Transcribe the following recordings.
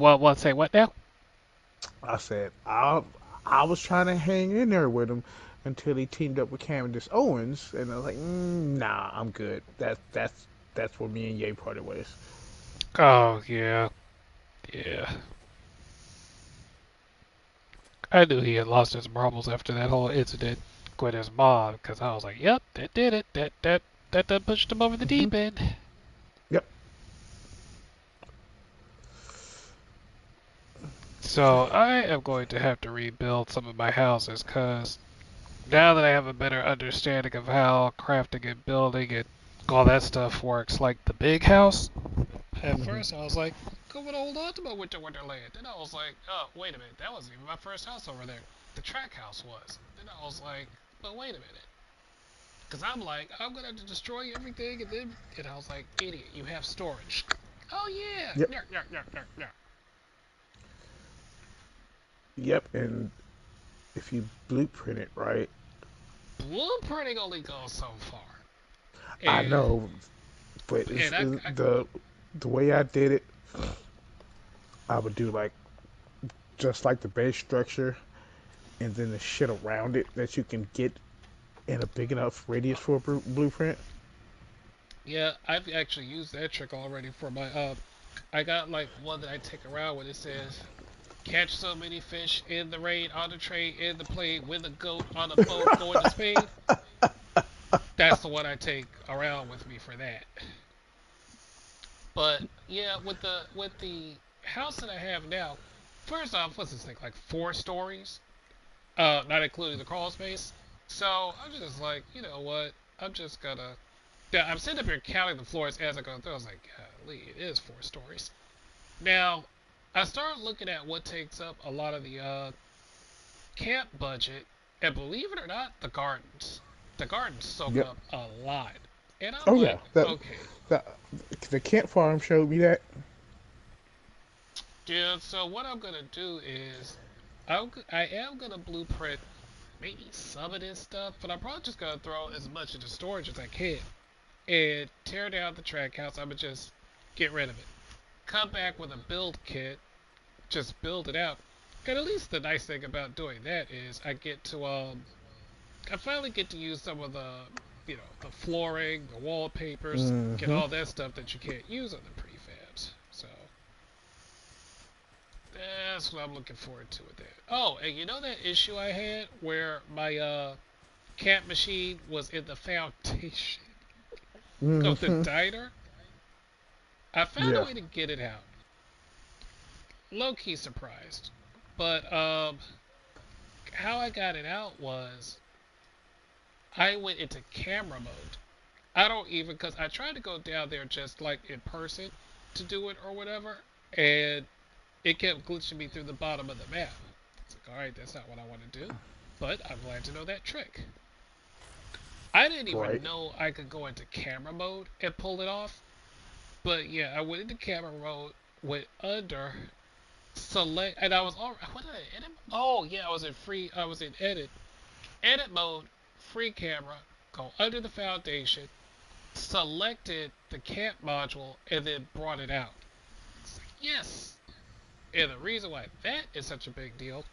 Say what now? I said I was trying to hang in there with him until he teamed up with Candace Owens, and I was like, nah, I'm good. That's where me and Ye parted ways. Oh yeah, yeah. I knew he had lost his marbles after that whole incident with his mom, because I was like, yep, that did it. That done pushed him over the Hmm. deep end. Yep. So I am going to have to rebuild some of my houses, because now that I have a better understanding of how crafting and building and all that stuff works, like the big house, at Hmm. first I was like, go and hold on to my Winter Wonderland. Then I was like, oh, wait a minute, that wasn't even my first house over there. The track house was. Then I was like, but wait a minute. Because I'm like, I'm going to destroy everything, and I was like, idiot, you have storage. Oh, yeah. Yep. Yeah, yeah, yeah, yeah, yeah. Yep. And if you blueprint it right, Blueprinting only goes so far. I And, know, but and I the way I did it, I would do like just like the base structure, and then the shit around it that you can get in a big enough radius for a blueprint. yeah, I've actually used that trick already for my, I got like one that I take around when it says, catch so many fish in the rain, on the train, in the plane, with a goat on a boat going to Spain. That's the one I take around with me for that. But yeah, with the house that I have now, first off, what's this thing like 4 stories? Not including the crawl space. So I'm just like, you know what? I'm just gonna. Yeah, I'm sitting up here counting the floors as I go through. I was like, golly, it is 4 stories. Now, I started looking at what takes up a lot of the camp budget, and believe it or not, the gardens. The gardens soak Yep. up a lot. And I'm Oh yeah. like, That okay, that the Kent Farm showed me that. dude, so what I'm gonna do is I am gonna blueprint maybe some of this stuff, but I'm probably just gonna throw as much into storage as I can and tear down the track house. I'm gonna just get rid of it. Come back with a build kit, just build it out. And at least the nice thing about doing that is I finally get to use some of the, the flooring, the wallpapers, get Hmm. all that stuff that you can't use on the prefabs. So that's what I'm looking forward to with that. Oh, and you know that issue I had where my camp machine was in the foundation of the Hmm. diner? I found a Yeah. way to get it out. Low key surprised, but how I got it out was I went into camera mode. I don't even because I tried to go down there just like in person to do it or whatever, and it kept glitching me through the bottom of the map. It's like, all right, that's not what I want to do, but I'm glad to know that trick. I didn't even Right. know I could go into camera mode and pull it off, but yeah, I went into camera mode, went under, select, and I was all. What did I edit? Oh yeah, I was in edit mode, free camera, go under the foundation, selected the camp module, and then brought it out. It's like, yes. And the reason why that is such a big deal,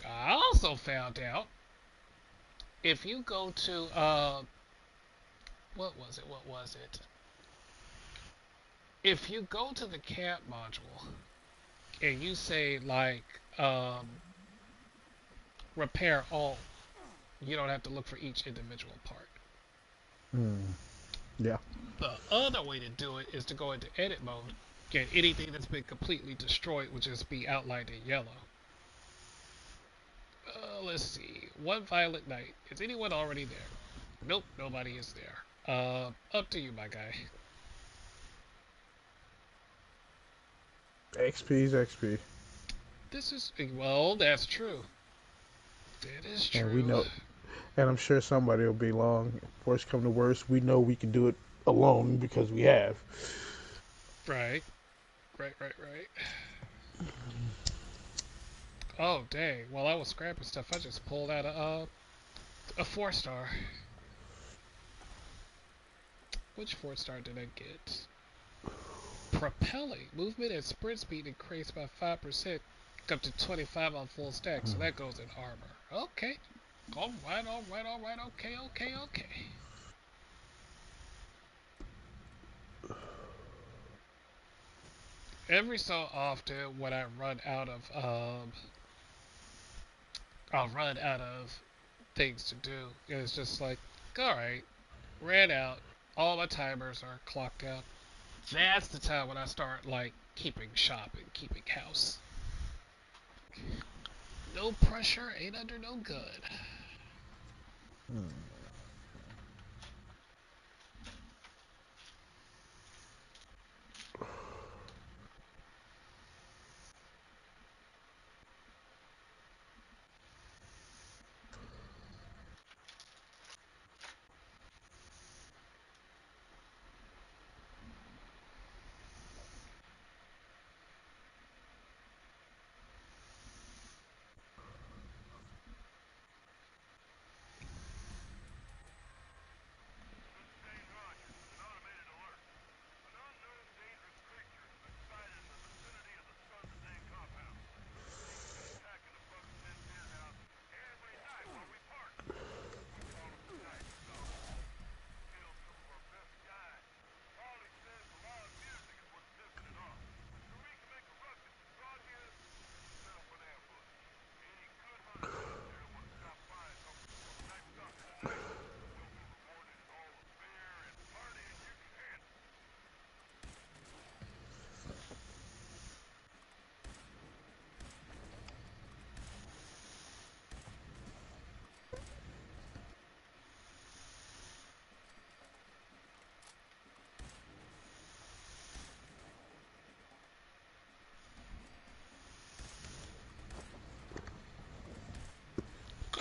I also found out if you go to what was it? What was it? If you go to the camp module and you say like repair all, you don't have to look for each individual part. Mm. Yeah. The other way to do it is to go into edit mode, get anything that's been completely destroyed will just be outlined in yellow. Let's see. One Violet Knight. Is anyone already there? Nope, nobody is there. Up to you, my guy. XP's XP, This is well, that's true. That is and we true. know, and I'm sure somebody will be long. Worst come to worst, we know we can do it alone because we have. Right, right. Oh dang! While I was scrapping stuff, I just pulled out a 4 star. Which 4 star did I get? Propelling. Movement and sprint speed increased by 5%, up to 25 on full stack, so that goes in armor. Okay. Alright, alright, alright, okay, okay, okay. Every so often when I run out of I'll run out of things to do. It's just like, alright, ran out, all my timers are clocked out. That's the time when I start like keeping shop and keeping house. No pressure, ain't under no gun.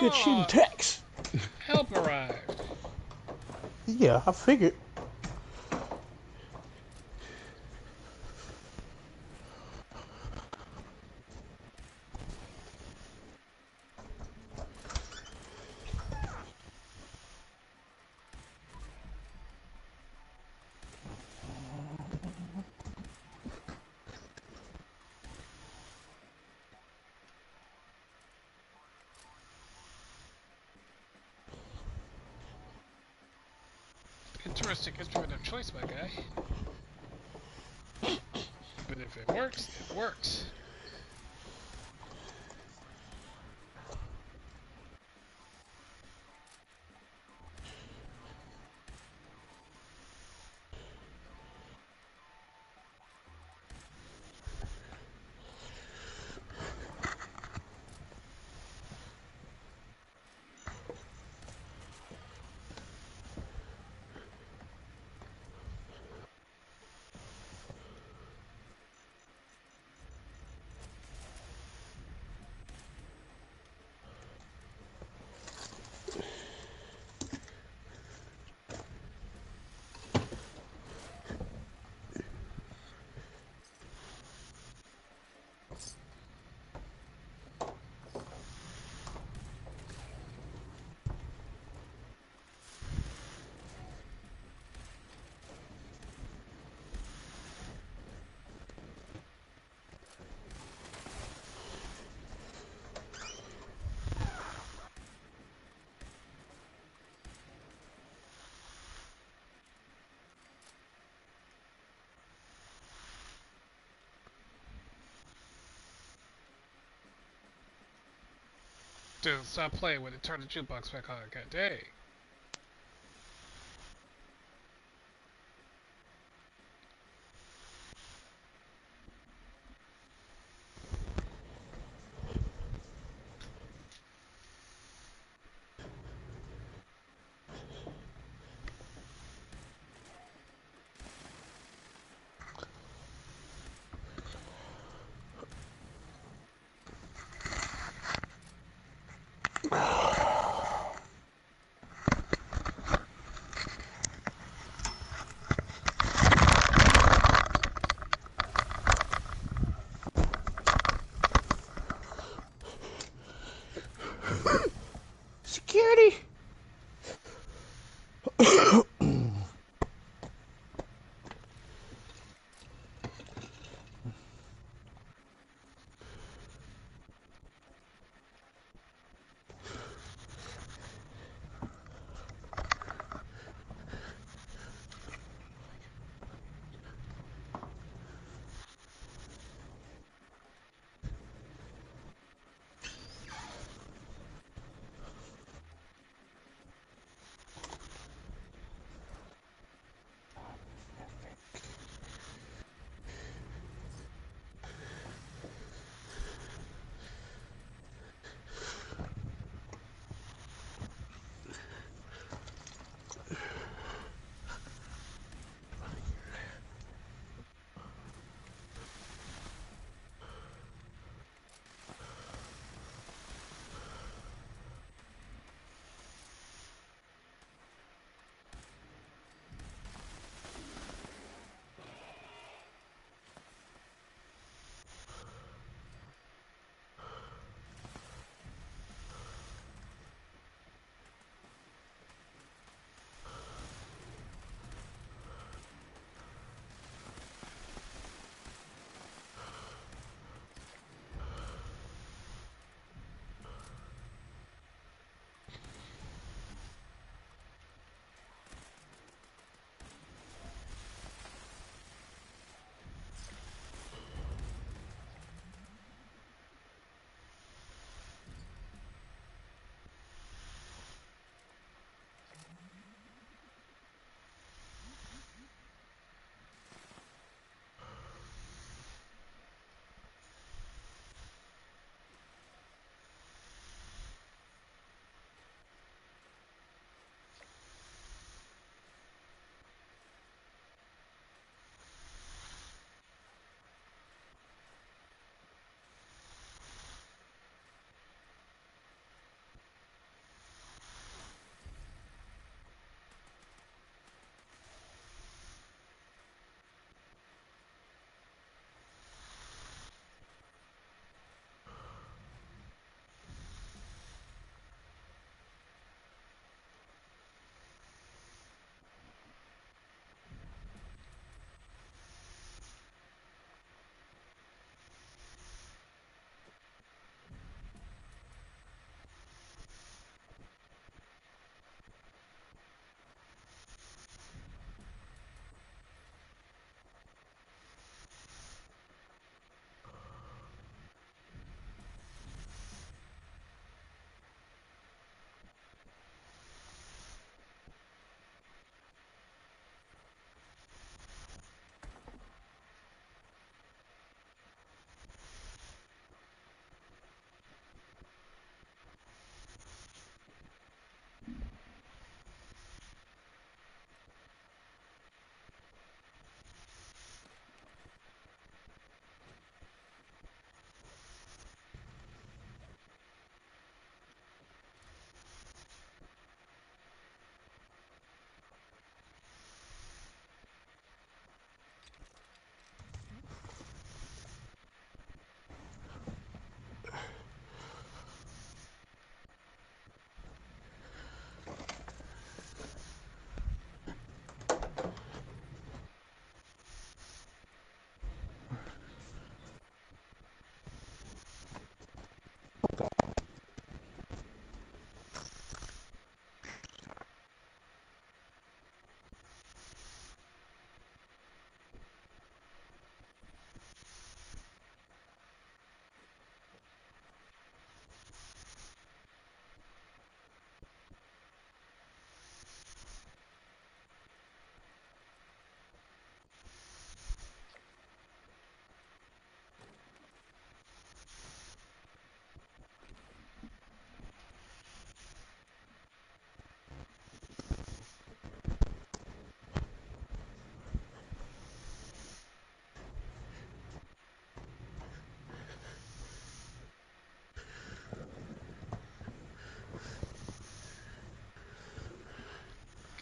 Good shooting Oh, text. help arrived. Yeah, I figured. Interesting instrument of choice, my guy. But if it works, it works. Dude, stop playing with it. Turn the jukebox back on. God dang.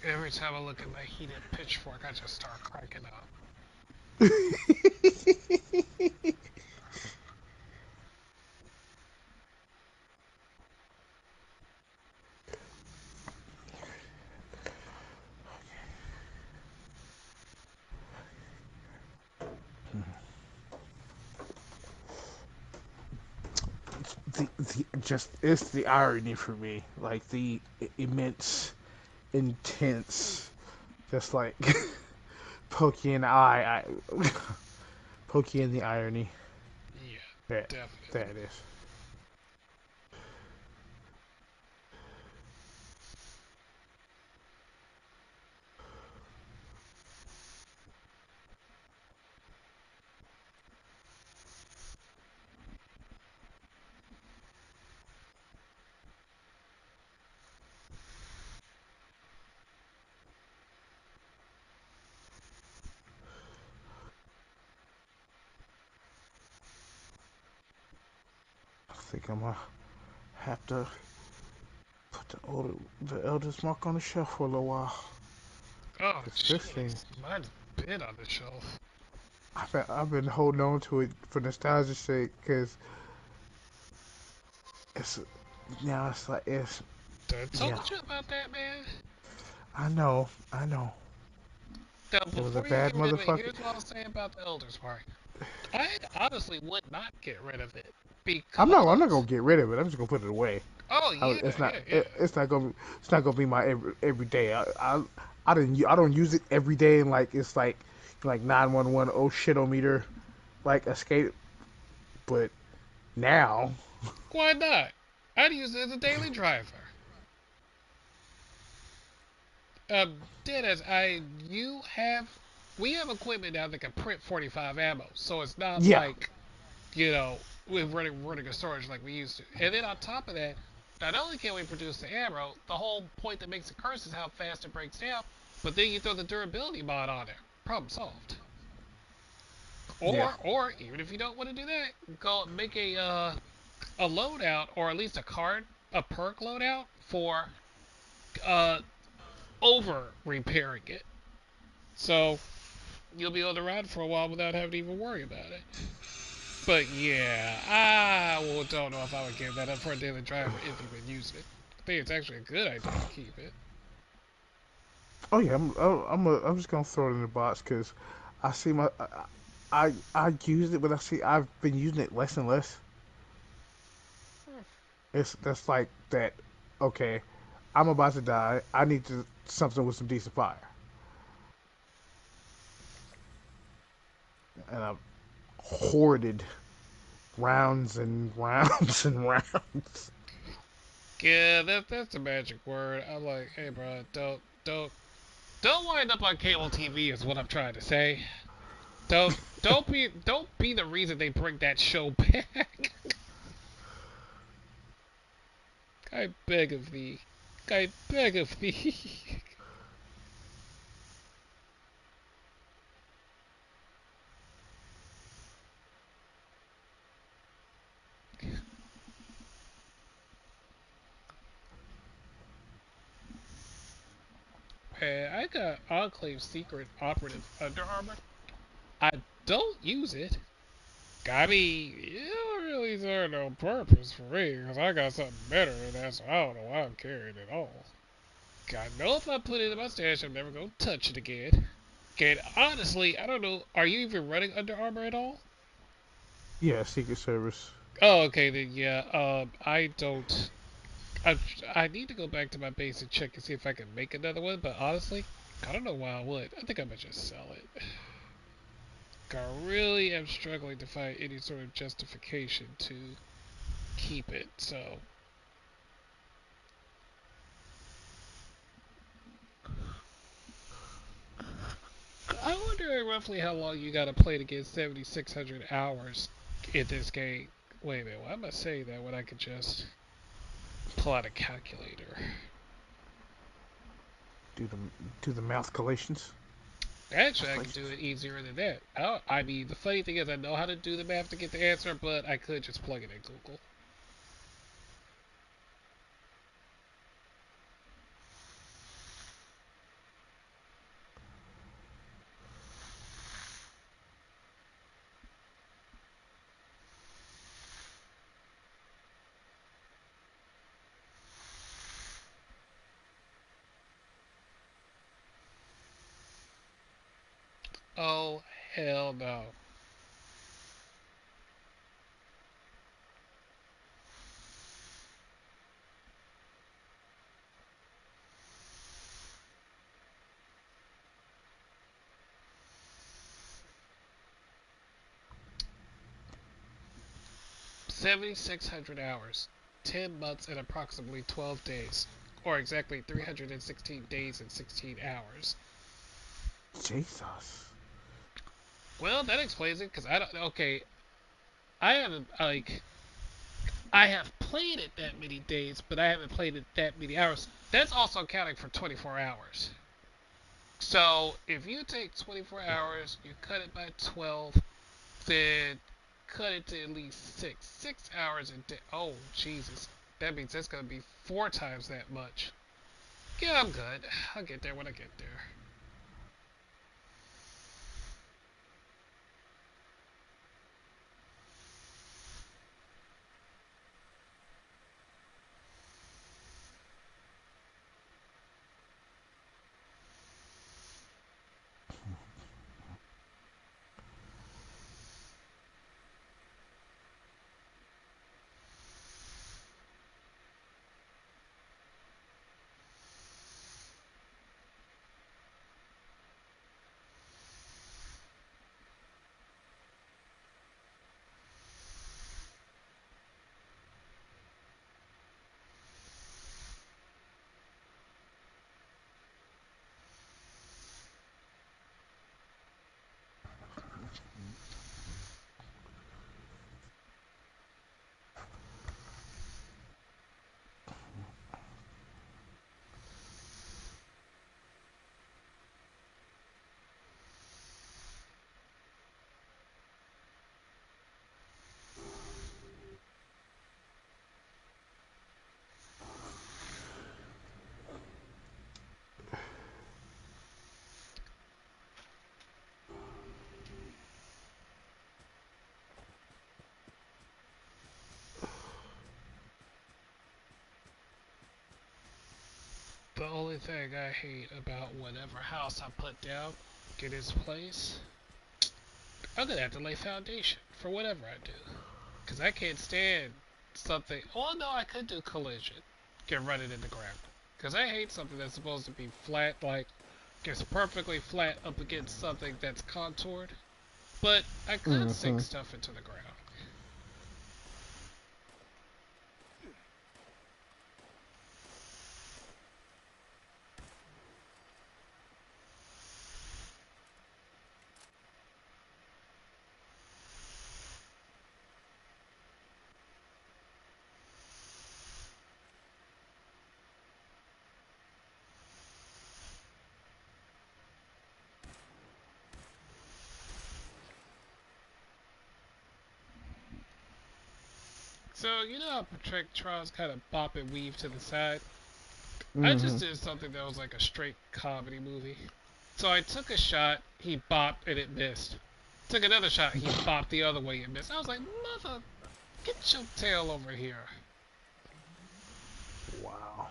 Every time I look at my heated pitchfork, I just start cracking up. The just it's the irony for me, like the immense, intense, just like pokey in the eye, pokey in the irony. Yeah, That definitely. that is. I think I'm gonna have to put the eldest mark on the shelf for a little while. Oh, Cause this thing, jeez. Mine's been on the shelf. I've been holding on to it for nostalgia's sake. Cause it's now it's like it's I yeah. told you about that, man. I know. Now, It was a before you bad get rid of it, motherfucker. here's what I'll say about the Elder Spark. I honestly would not get rid of it I'm not gonna because. get rid of it. I'm just gonna put it away. Oh, yeah, It's not yeah, yeah. it's not gonna be my every day. I don't use it every day and like it's like 911 oh shitometer like escape. But now, Why not? I'd use it as a daily driver. Dead as I, you have, we have equipment now that can print 45 ammo, so it's not yeah, like, we're running a storage like we used to. And then on top of that, not only can we produce the ammo, the whole point that makes it curse is how fast it breaks down. But then you throw the durability mod on there. Problem solved. yeah, Or even if you don't want to do that, go make a loadout or at least a perk loadout for uh over repairing it. So you'll be able to ride for a while without having to even worry about it. But yeah, don't know if I would give that up for a daily driver if you've been using it. I think it's actually a good idea to keep it. oh yeah. I'm just gonna throw it in the box because I see I use it, but I see I've been using it less and less. It's that's like that. Okay, I'm about to die. I need something with some decent fire, and I've hoarded rounds and rounds and rounds. Yeah, that's a magic word. I'm like, hey, bro, don't wind up on cable TV is what I'm trying to say. Don't be the reason they bring that show back. I beg of thee. I beg of thee. Man, I got Enclave Secret Operative Under Armor. I don't use it. I mean, it don't really serve no purpose for me, because I got something better than that, so I don't know why I'm carrying it all. I know if I put it in my stash, I'm never going to touch it again. And honestly, I don't know, are you even running Under Armor at all? Yeah, Secret Service. Oh, okay, then yeah, I don't. I need to go back to my base and check and see if I can make another one, but honestly, I don't know why I would. I think I might just sell it. I really am struggling to find any sort of justification to keep it, so. I wonder roughly how long you gotta play to get 7,600 hours in this game. Wait a minute, why am I saying that when I could just pull out a calculator? Do the do the mouth collations. Actually, I could do Calculations. it easier than that. I mean, the funny thing is, I know how to do the math to get the answer, but I could just plug it in Google. Oh, hell no. 7,600 hours, 10 months, and approximately 12 days. Or exactly 316 days and 16 hours. Jesus. Well, that explains it, because I don't. Okay, I haven't, like. I have played it that many days, but I haven't played it that many hours. That's also counting for 24 hours. So if you take 24 hours, you cut it by 12, then cut it to at least 6. 6 hours a day. Oh, Jesus. That means that's going to be 4 times that much. Yeah, I'm good. I'll get there when I get there. The only thing I hate about whatever house I put down in its place, I'm going to have to lay foundation for whatever I do. Because I can't stand something. Well, no, I could do collision. Get run it in the ground. Because I hate something that's supposed to be flat, like it's perfectly flat up against something that's contoured. But I could sink Mm-hmm. stuff into the ground. So, you know how Patrick kind of bop and weave to the side? I Mm-hmm. just did something that was like a straight comedy movie. So I took a shot, he bopped, and it missed. Took another shot, he bopped the other way and missed. I was like, mother, get your tail over here. Wow.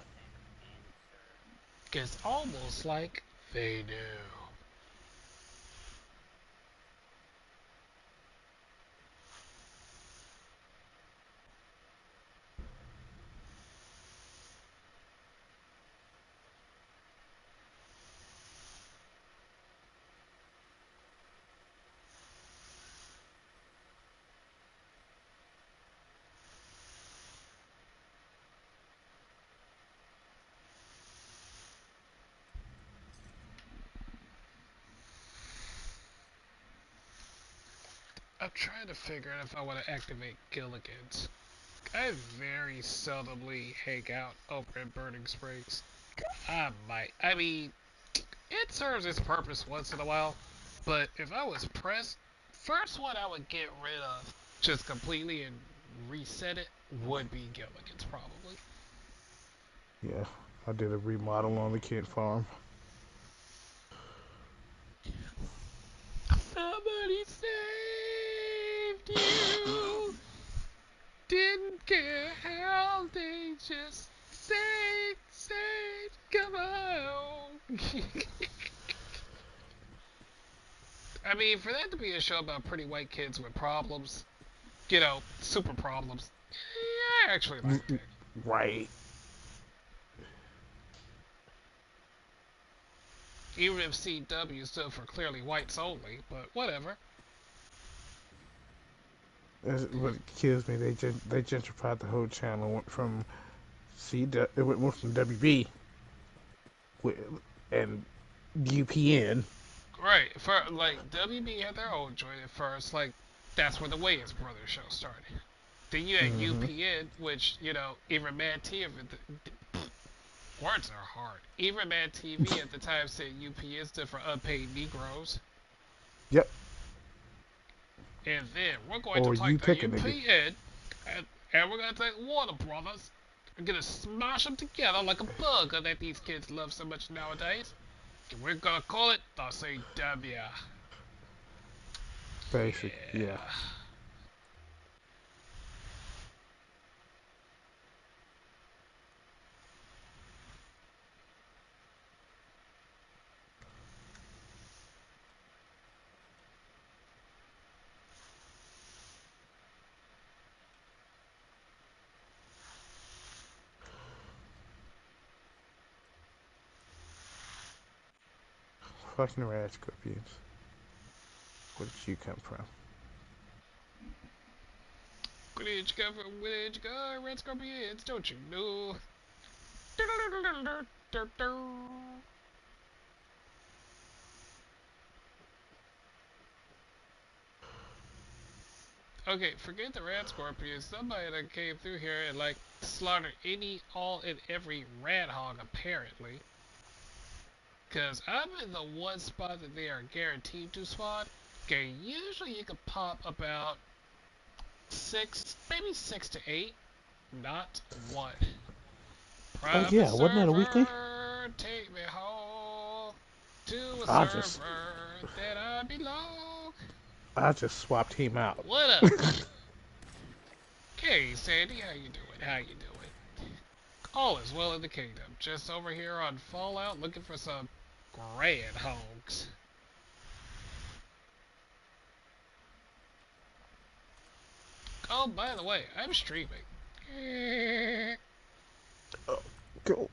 It's almost like they knew. I'm trying to figure out if I want to activate Gilligan's. I very seldomly hang out over in Burning Springs. I might. I mean, it serves its purpose once in a while, but if I was pressed, first one I would get rid of just completely and reset it would be Gilligan's probably. Yeah. I did a remodel on the Kent farm. Somebody saved you. Didn't care how they just come on. I mean, for that to be a show about pretty white kids with problems, super problems, yeah, I actually liked it. Right. Even if CW stood for clearly whites only, but whatever. What kills me, they gentrified the whole channel. Went from it went from WB and UPN. Right, for like WB had their own joint at first, like that's where the Wayans Brothers show started. Then you had Mm-hmm. UPN, which even Mad TV. Words are hard. Even Mad TV at the time said UPN stood for Unpaid Negroes. Yep. And then we're going to Or take you the pick a nigga. UPN and we're going to take Warner Brothers. We're going to smash them together like a burger that these kids love so much nowadays. And we're going to call it the CW. Basic. Yeah. Yeah. Fucking rad scorpions. Where did you come from? Where did you go from? Where did you go? Red Scorpions, don't you know? Okay, forget the rat scorpions. Somebody that came through here and like slaughtered all and every rat hog apparently. Cause I'm in the one spot that they are guaranteed to spawn. Okay, usually you can pop about maybe 6 to 8, not one. Oh Private yeah, wasn't that a weekly? server, take me home to a I just server that I belong. I just swapped him out. What up? Hey, Sandy, how you doing? How you doing? All is well in the kingdom. Just over here on Fallout looking for some grand hogs. Oh, by the way, I'm streaming. Go.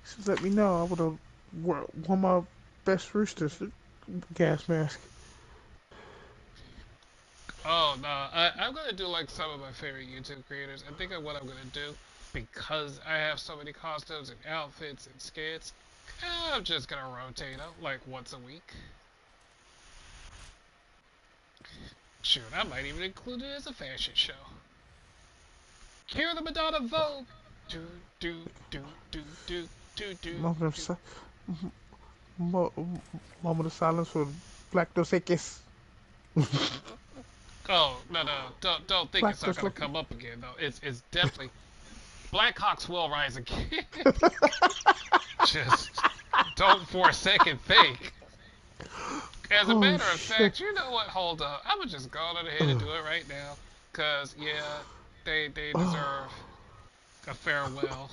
Just let me know. I would have worn my best roosters gas mask. Oh, no, I'm gonna do like some of my favorite YouTube creators. I think what I'm gonna do, because I have so many costumes and outfits and skits, I'm just gonna rotate them like once a week. Shoot, I might even include it as a fashion show. Hear the Madonna Vogue! Do, do, do, do, do, do, do, Moment of do. mo- moment of silence for Black Dos Equis. Oh, no, no, don't think Black it's not Dos gonna Looking. come up again, though. It's definitely. Blackhawks will rise again. Just don't for a second think. As a Oh matter of shit. fact, you know what? Hold up. I'm gonna just go on ahead and do it right now. Cause yeah, they Oh. deserve a farewell.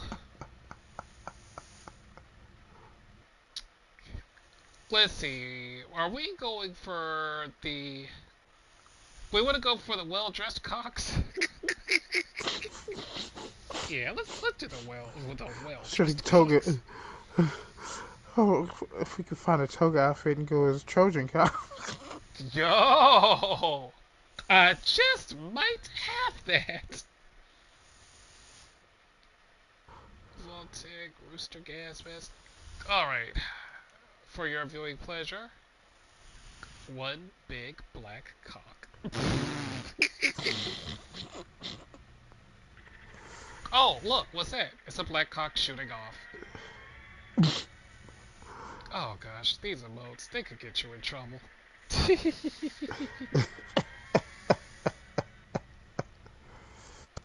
Let's see. Are we going for the? We want to go for the well-dressed cocks. Yeah, let's do the Should've well-dressed toga. cocks. Oh, if we could find a toga outfit and go as Trojan cow. Yo, I just might have that. Voltic, Rooster Gas Mask. Alright, for your viewing pleasure, one big black cock. Oh, look, what's that? It's a black cock shooting off. Oh gosh, these emotes, they could get you in trouble.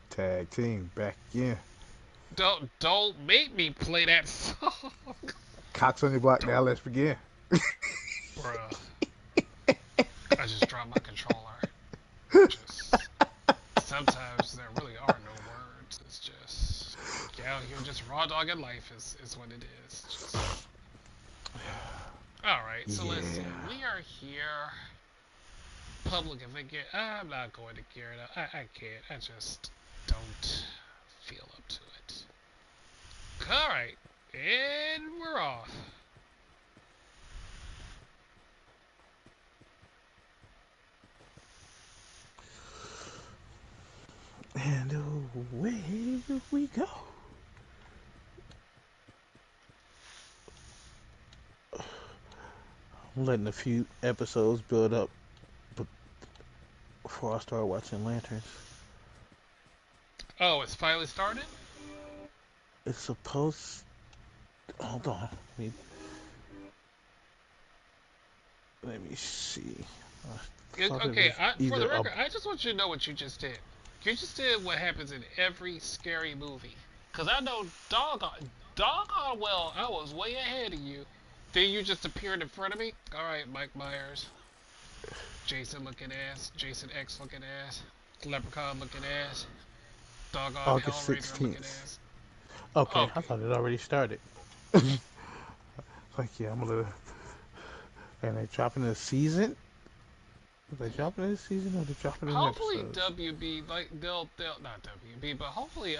Tag team back again. Don't make me play that song. Cocks on your block Don't, now. Let's begin. bruh. I just dropped my controller. Just sometimes there really are no words. It's just out here just raw dogging life is what it is. Just Alright, so let's see. Yeah. We are here. Public event gear. I'm not going to gear it up. I can't. I just don't feel up to it. Alright. And we're off. And away we go. I'm letting a few episodes build up before I start watching Lanterns. Oh, it's finally started? It's supposed. Hold on. Let me see. I thought it Okay, was for either the a. record, I just want you to know what you just did. You just did what happens in every scary movie. Because I know doggone well I was way ahead of you. Then you just appeared in front of me. Alright, Mike Myers. Jason looking ass. Jason X looking ass. Leprechaun looking ass. Doggone August Hellraiser looking 16th. ass. Okay, I Okay. thought it already started. Like, yeah, I'm a little. And they dropping the season? Are they dropping this season or they dropping in Hopefully episodes? WB, like, they'll not WB, but hopefully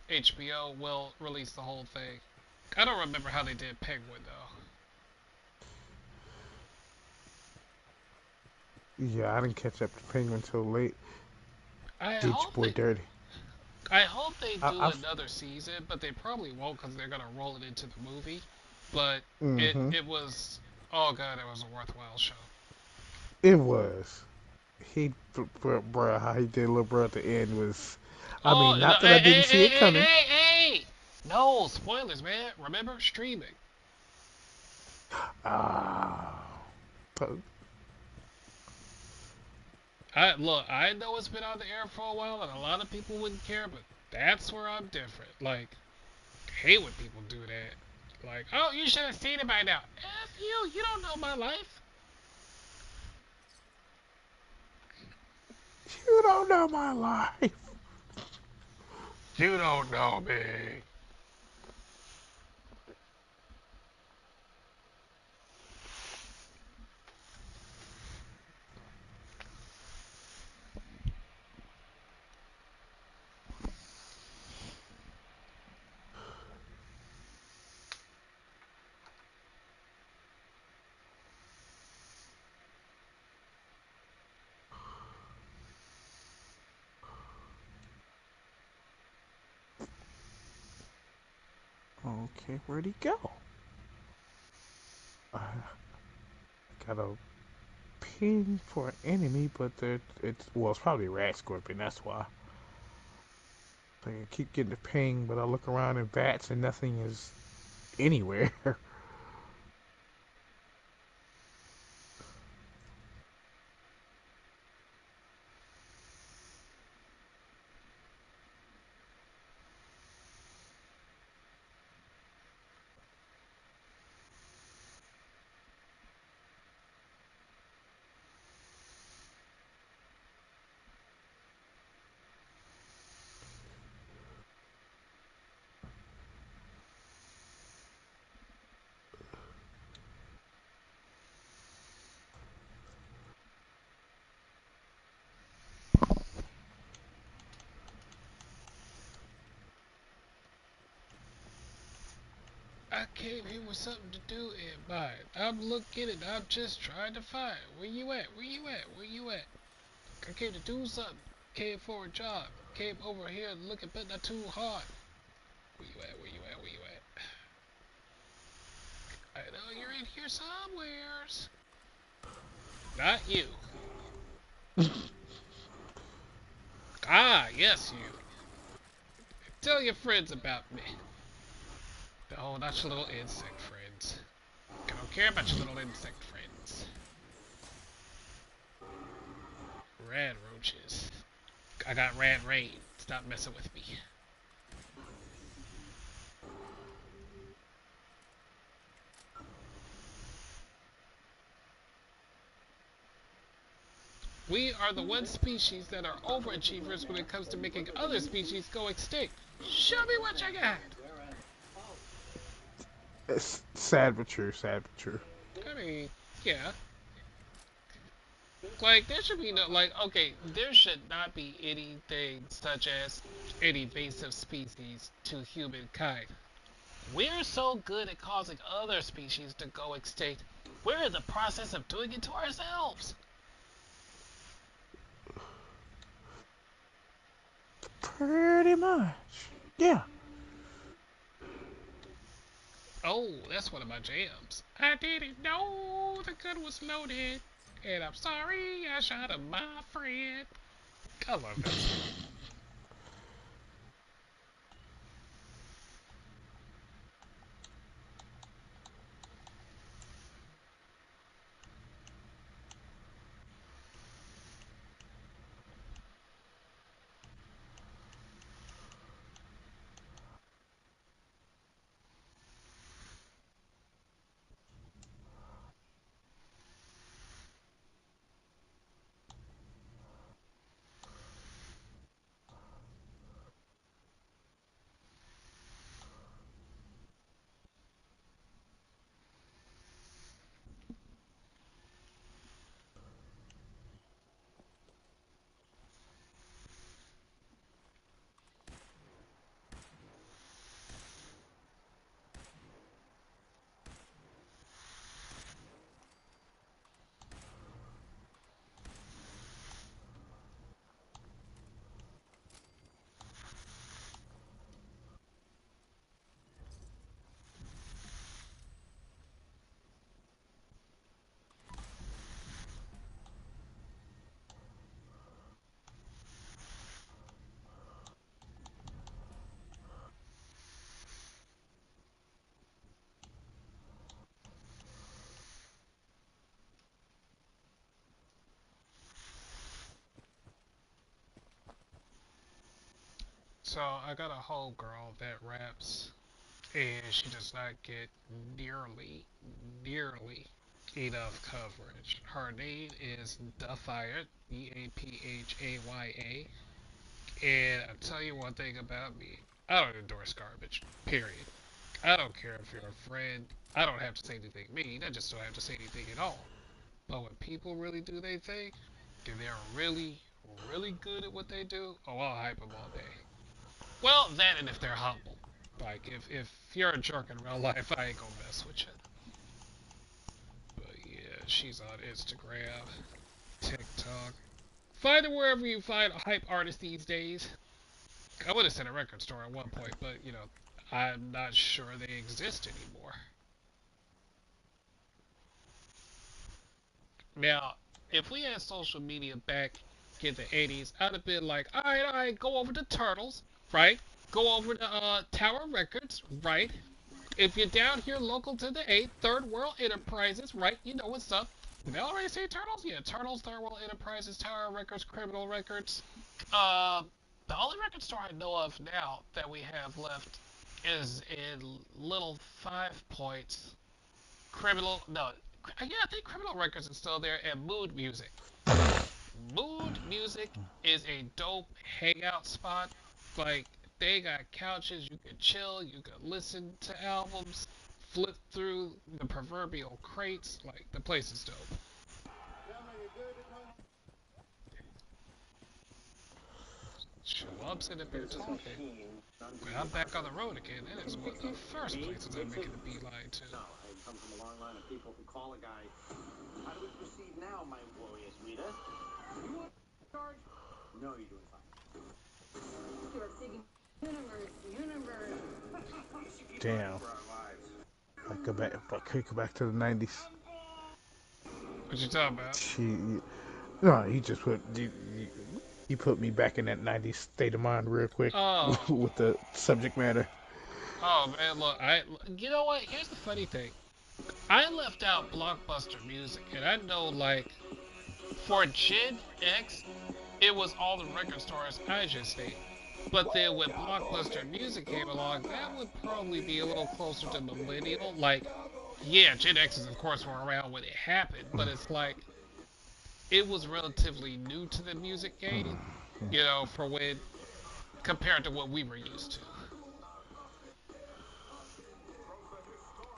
HBO will release the whole thing. I don't remember how they did Penguin though. Yeah, I didn't catch up to Penguin till late. I Did your hope boy they dirty. I hope they do I've. another season, but they probably won't because they're gonna roll it into the movie. But it Mm-hmm. it was oh god, it was a worthwhile show. It was. Bruh, how he did little bro at the end was. I Oh mean, no! not that I Hey didn't hey see hey it hey coming. hey hey! No spoilers, man. Remember streaming. Ah. But I look. I know it's been on the air for a while, and a lot of people wouldn't care, but that's where I'm different. Like, I hate when people do that. Like, oh, you should have seen it by now. F you. You don't know my life. you don't know my life. You don't know me. Okay, where'd he go? I got a ping for an enemy, but it's probably a rat scorpion. That's why. Like, I keep getting the ping, but I look around in bats and nothing is anywhere. I came here with something to do in mind. I'm looking and I'm just trying to find. Where you at? Where you at? Where you at? I came to do something. Came for a job. Came over here looking but not too hard. Where you at? Where you at? Where you at? I know you're in here somewheres. Not you. Ah, yes you. Tell your friends about me. Oh, not your little insect friends. I don't care about your little insect friends. Rad roaches. I got rad rain. Stop messing with me. We are the one species that are overachievers when it comes to making other species go extinct. Show me what you got. It's sad but true. Sad but true. I mean, yeah. Like, there should be no, like, okay, there should not be anything such as an invasive species to humankind. We're so good at causing other species to go extinct, we're in the process of doing it to ourselves. Pretty much. Yeah. Oh, that's one of my jams. I didn't know the gun was loaded, and I'm sorry I shot at my friend. I love that song. So I got a whole girl that raps, and she does not get nearly enough coverage. Her name is Dapphaya, Dapphaya, and I'll tell you one thing about me. I don't endorse garbage. Period. I don't care if you're a friend. I don't have to say anything mean. I just don't have to say anything at all. But when people really do their thing, and they're really good at what they do, oh, I'll hype them all day. Well, that and if they're humble. Like, if you're a jerk in real life, I ain't gonna mess with you. But yeah, she's on Instagram, TikTok. Find her wherever you find a hype artist these days. I would have said a record store at one point, but you know, I'm not sure they exist anymore. Now, if we had social media back in the 80s, I'd have been like, all right, go over to Turtles, right? Go over to Tower Records, right? If you're down here local to the 8th, Third World Enterprises, right? You know what's up. Did they already say Turtles? Yeah, Turtles, Third World Enterprises, Tower Records, Criminal Records. Uh, the only record store I know of now that we have left is in Little Five Points. Criminal, no, yeah, I think Criminal Records is still there, and Mood Music. Mood Music is a dope hangout spot. Like, they got couches, you can chill, you can listen to albums, flip through the proverbial crates. Like, the place is dope. So I'm sitting up here talking. When I'm back on the road again, that is one of the first places I'm making a beeline to. No, I come from a long line of people who call a guy. How do we proceed now, my glorious reader? You want charge? No, you're doing fine. You are saving universe. Damn. I go back. If I could go back to the '90s. What you talking about? She. No, he just put. You put me back in that '90s state of mind real quick Oh, with the subject matter. oh man, look, you know what? Here's the funny thing. I left out Blockbuster Music, and I know, like, for Gen X, it was all the record stores I just named. But then when Blockbuster Music came along, that would probably be a little closer to millennial. Like, yeah, Gen X's of course were around when it happened, but it's like it was relatively new to the music game, you know, for when compared to what we were used to.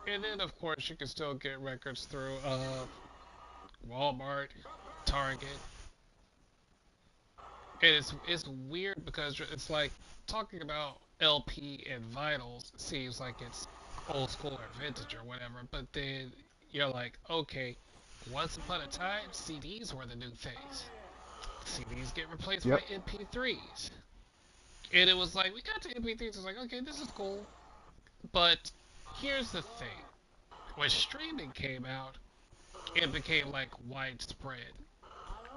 And then, of course, you can still get records through Walmart, Target, and it's weird because it's like talking about LP and vinyls seems like it's old school or vintage or whatever, but then you're like, okay, once upon a time, CDs were the new things. CDs get replaced by Yep. MP3s, and it was like we got to MP3s. It's like, okay, this is cool, but here's the thing: when streaming came out, it became like widespread.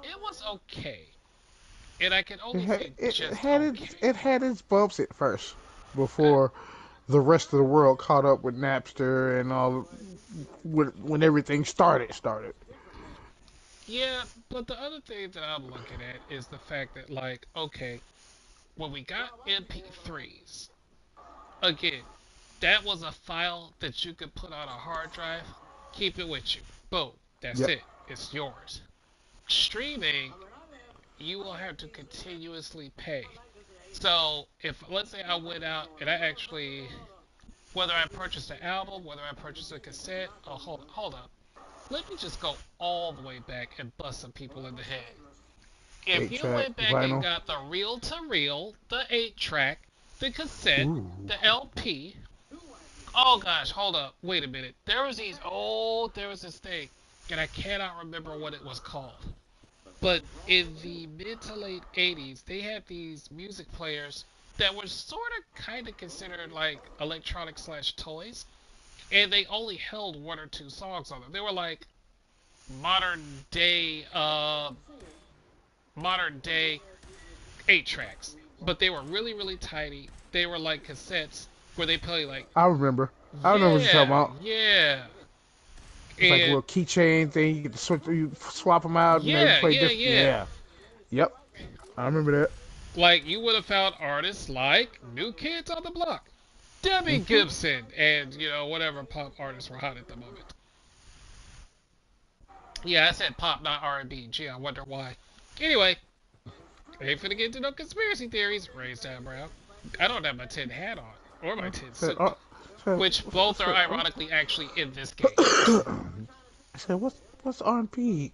It was okay, and I can only say just okay. It had its bumps at first before the rest of the world caught up with Napster and all when everything started. Yeah, but the other thing that I'm looking at is the fact that, like, okay, when we got MP3s, again, that was a file that you could put on a hard drive, keep it with you. Boom, that's Yep. it. It's yours. Streaming, you will have to continuously pay. So, if, let's say I went out and I actually, whether I purchased an album, whether I purchased a cassette, oh, hold up. Let me just go all the way back and bust some people in the head. If Eight you track went back and vinyl. got the reel to reel, the 8 track, the cassette, Ooh. the LP, oh gosh, hold up, wait a minute. There was this thing, and I cannot remember what it was called. But in the mid to late 80s, they had these music players that were sort of kind of considered like electronic slash toys, and they only held one or two songs on them. They were like modern day, modern day 8 tracks, but they were really really tiny. They were like cassettes where they play like I remember. I remember what you're talking yeah, about. yeah, It's like a and little keychain thing. You get to switch, you swap them out, and they yeah, play yeah, different. yeah. Yeah. Yep. I remember that. Like you would have found artists like New Kids on the Block, Debbie Hmm. Gibson, and whatever pop artists were hot at the moment. Yeah, I said pop, not R&B. Gee, I wonder why. Anyway, ain't finna get into no conspiracy theories. Raised eyebrow. I don't have my tin hat on or my tin Said, suit, said, which both are said, ironically actually in this game. I said, what's R&B?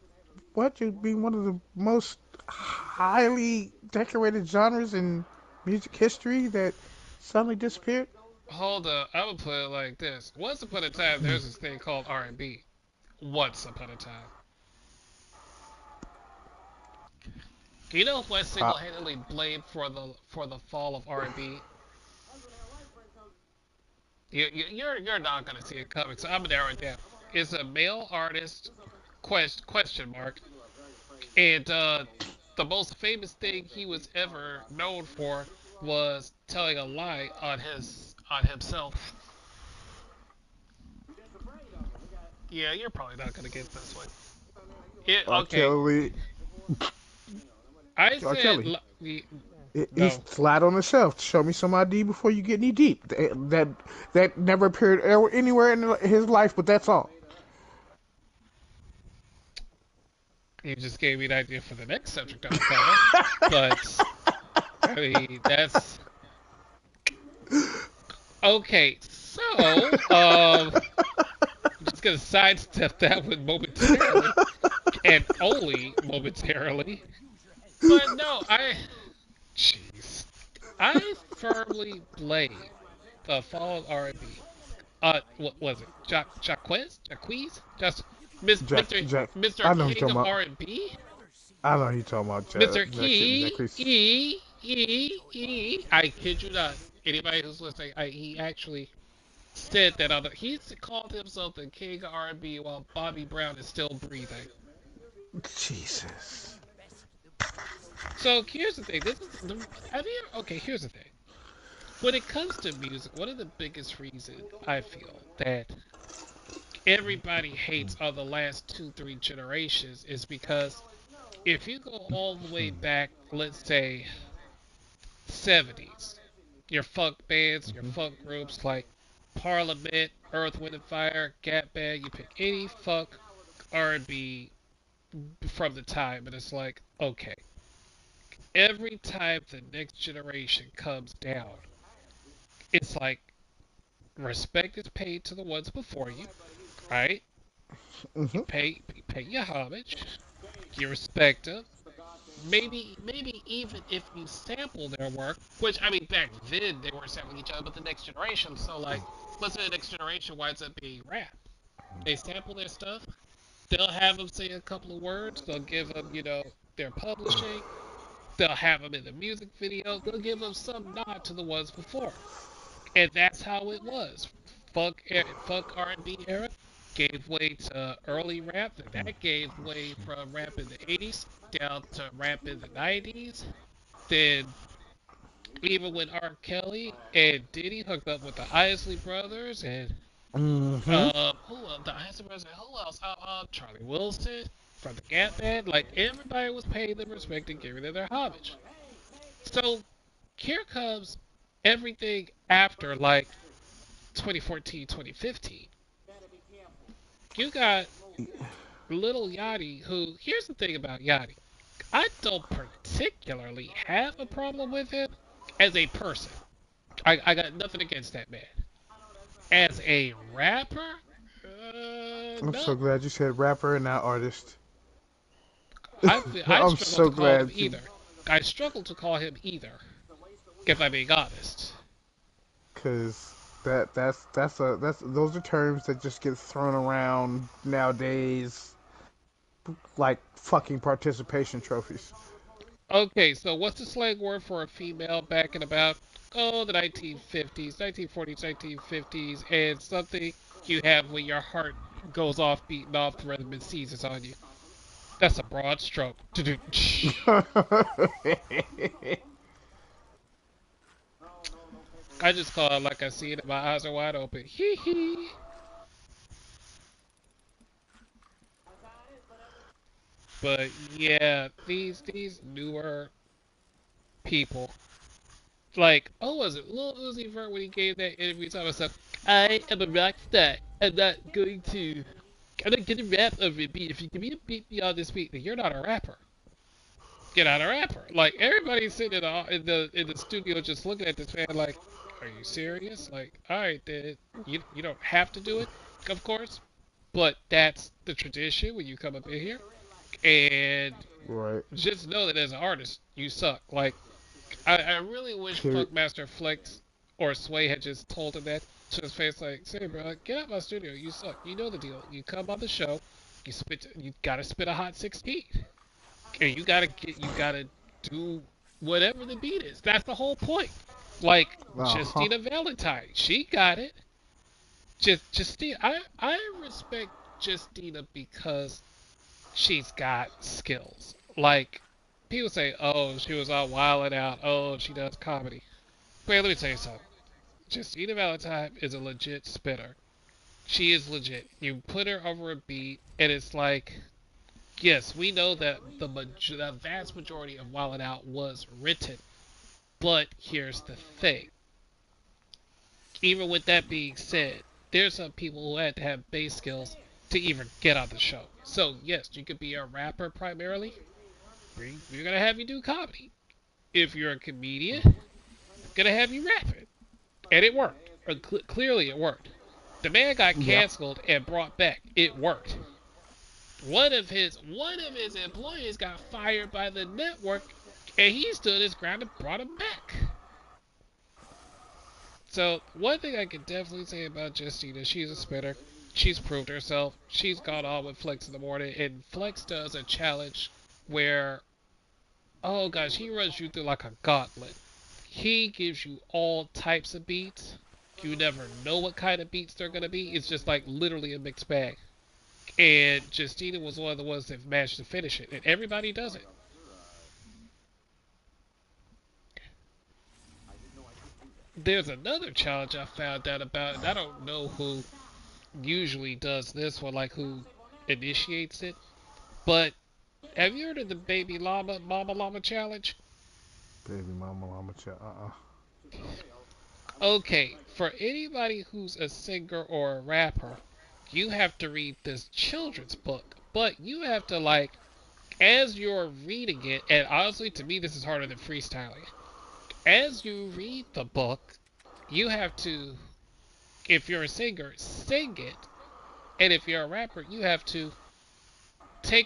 What would be one of the most highly decorated genres in music history that suddenly disappeared? Hold up, I would put it like this: Once upon a time, there's this thing called R&B. Once upon a time. You know who I Pop. single-handedly blamed for the fall of R&B? You're not gonna see it coming, so I'm gonna narrow it down. It's a male artist, question mark, and the most famous thing he was ever known for was telling a lie on himself. Yeah, you're probably not gonna get this one. R. Okay, Kelly. I R. said Kelly. He's no. flat on the shelf. Show me some ID before you get knee deep. That never appeared anywhere in his life, but that's all. You just gave me an idea for the next subject I'm gonna cover, but I mean that's okay. So, I'm just gonna sidestep that one momentarily, and only momentarily. But no, jeez, I firmly blame the fall of R&B. What was it? Jaquez? Just Jack, Jack. Mr. I know who you're King talking of about. R&B, I know who you're talking about. Mr. Jacquees. I kid you not. Anybody who's listening, he actually said that he's called himself the king of R&B while Bobby Brown is still breathing. Jesus. So here's the thing. This is okay. Here's the thing. When it comes to music, one of the biggest reasons I feel that everybody hates on the last two, three generations is because if you go all the way back, let's say 70s, your funk bands, your Hmm. funk groups like Parliament, Earth, Wind and Fire, Gap Band, you pick any funk R&B from the time, and it's like, okay, every time the next generation comes down, it's like respect is paid to the ones before you, right? Hmm. You pay your homage, you respect them. Maybe even if you sample their work, which I mean back then they weren't sampling each other, but the next generation. So like, let's say the next generation winds up being rap. They sample their stuff. They'll have them say a couple of words. They'll give them, their publishing. They'll have them in the music video. They'll give them some nod to the ones before, and that's how it was. Funk R&B era gave way to early rap, and that gave way from rap in the 80s down to rap in the 90s. Then even when R. Kelly and Diddy hooked up with the Isley Brothers and Hmm. the Isley Brothers and who else? Charlie Wilson from the Gap Band. Like everybody was paying them respect and giving them their homage. So here comes everything after like 2014, 2015. You got Little Yachty, who, here's the thing about Yachty. I don't particularly have a problem with him as a person. I got nothing against that man. As a rapper, I'm so no. glad you said rapper and not artist. I I'm struggle to so call him glad you, either. I struggle to call him either, if I'm being honest. because that's those are terms that just get thrown around nowadays like fucking participation trophies. Okay, so what's the slang word for a female back in about, the 1950s, 1940s, 1950s, and something you have when your heart goes off beating off the rhythm and seizes on you? That's a broad stroke. I just call it like I see it, and my eyes are wide open. Hee hee. But yeah, these newer people, like, was it Lil Uzi Vert when he gave that interview talking about stuff? I am a rock star. I'm not gonna rap over a beat. If you give me a beat beyond this beat, then you're not a rapper. You're not a rapper. Like everybody's sitting in the studio just looking at this man like, are you serious? Like, all right, then you don't have to do it, of course, but that's the tradition when you come up in here, and Right. just know that as an artist, you suck. Like, I really wish Period. Funkmaster Flex or Sway had just told him that to his face, like, say, bro, get out my studio. You suck. You know the deal. You come on the show, you gotta spit a hot 16, and you gotta do whatever the beat is. That's the whole point. Like Uh huh. Justina Valentine, she got it. Justina, I respect Justina because she's got skills. Like people say, oh, she was all wilding out. Oh, she does comedy. Wait, let me tell you something. Justina Valentine is a legit spitter. She is legit. You put her over a beat, and it's like, yes, we know that the vast majority of Wildin' Out was written, but here's the thing. Even with that being said, there's some people who had to have bass skills to even get on the show. So yes, you could be a rapper primarily. We're gonna have you do comedy. If you're a comedian, gonna have you rapping, and it worked. Clearly, it worked. The man got Yeah. canceled and brought back. It worked. One of his employees got fired by the network, and he stood his ground and brought him back. So one thing I can definitely say about Justina, she's a spitter. She's proved herself. She's gone on with Flex in the morning, and Flex does a challenge where, oh gosh, he runs you through like a gauntlet. He gives you all types of beats. You never know what kind of beats they're gonna be. It's just like literally a mixed bag. And Justina was one of the ones that managed to finish it, and everybody does it. There's another challenge I found out about, and I don't know who usually does this one, like who initiates it. But have you heard of the Baby Llama Mama Llama challenge? Baby mama, mama, child. Okay, for anybody who's a singer or a rapper, you have to read this children's book, but you have to like as you're reading it, and honestly, to me, this is harder than freestyling. As you read the book, you have to If you're a singer, sing it. And if you're a rapper, you have to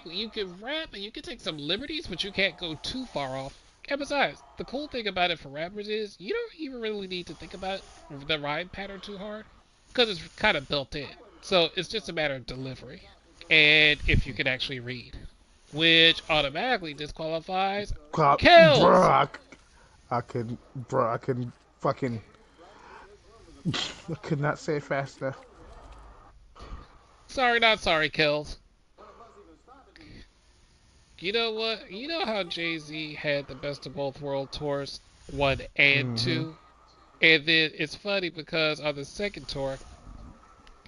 you can rap and you can take some liberties, but you can't go too far off. And besides, the cool thing about it for rappers is you don't even really need to think about the rhyme pattern too hard because it's kind of built in. So it's just a matter of delivery and if you can actually read, which automatically disqualifies kills. Bruh, I couldn't fucking, I could not say it fast enough. Sorry, not sorry, kills. You know what? You know how Jay-Z had the Best of Both World tours 1 and Mm-hmm. 2? And then it's funny because on the second tour,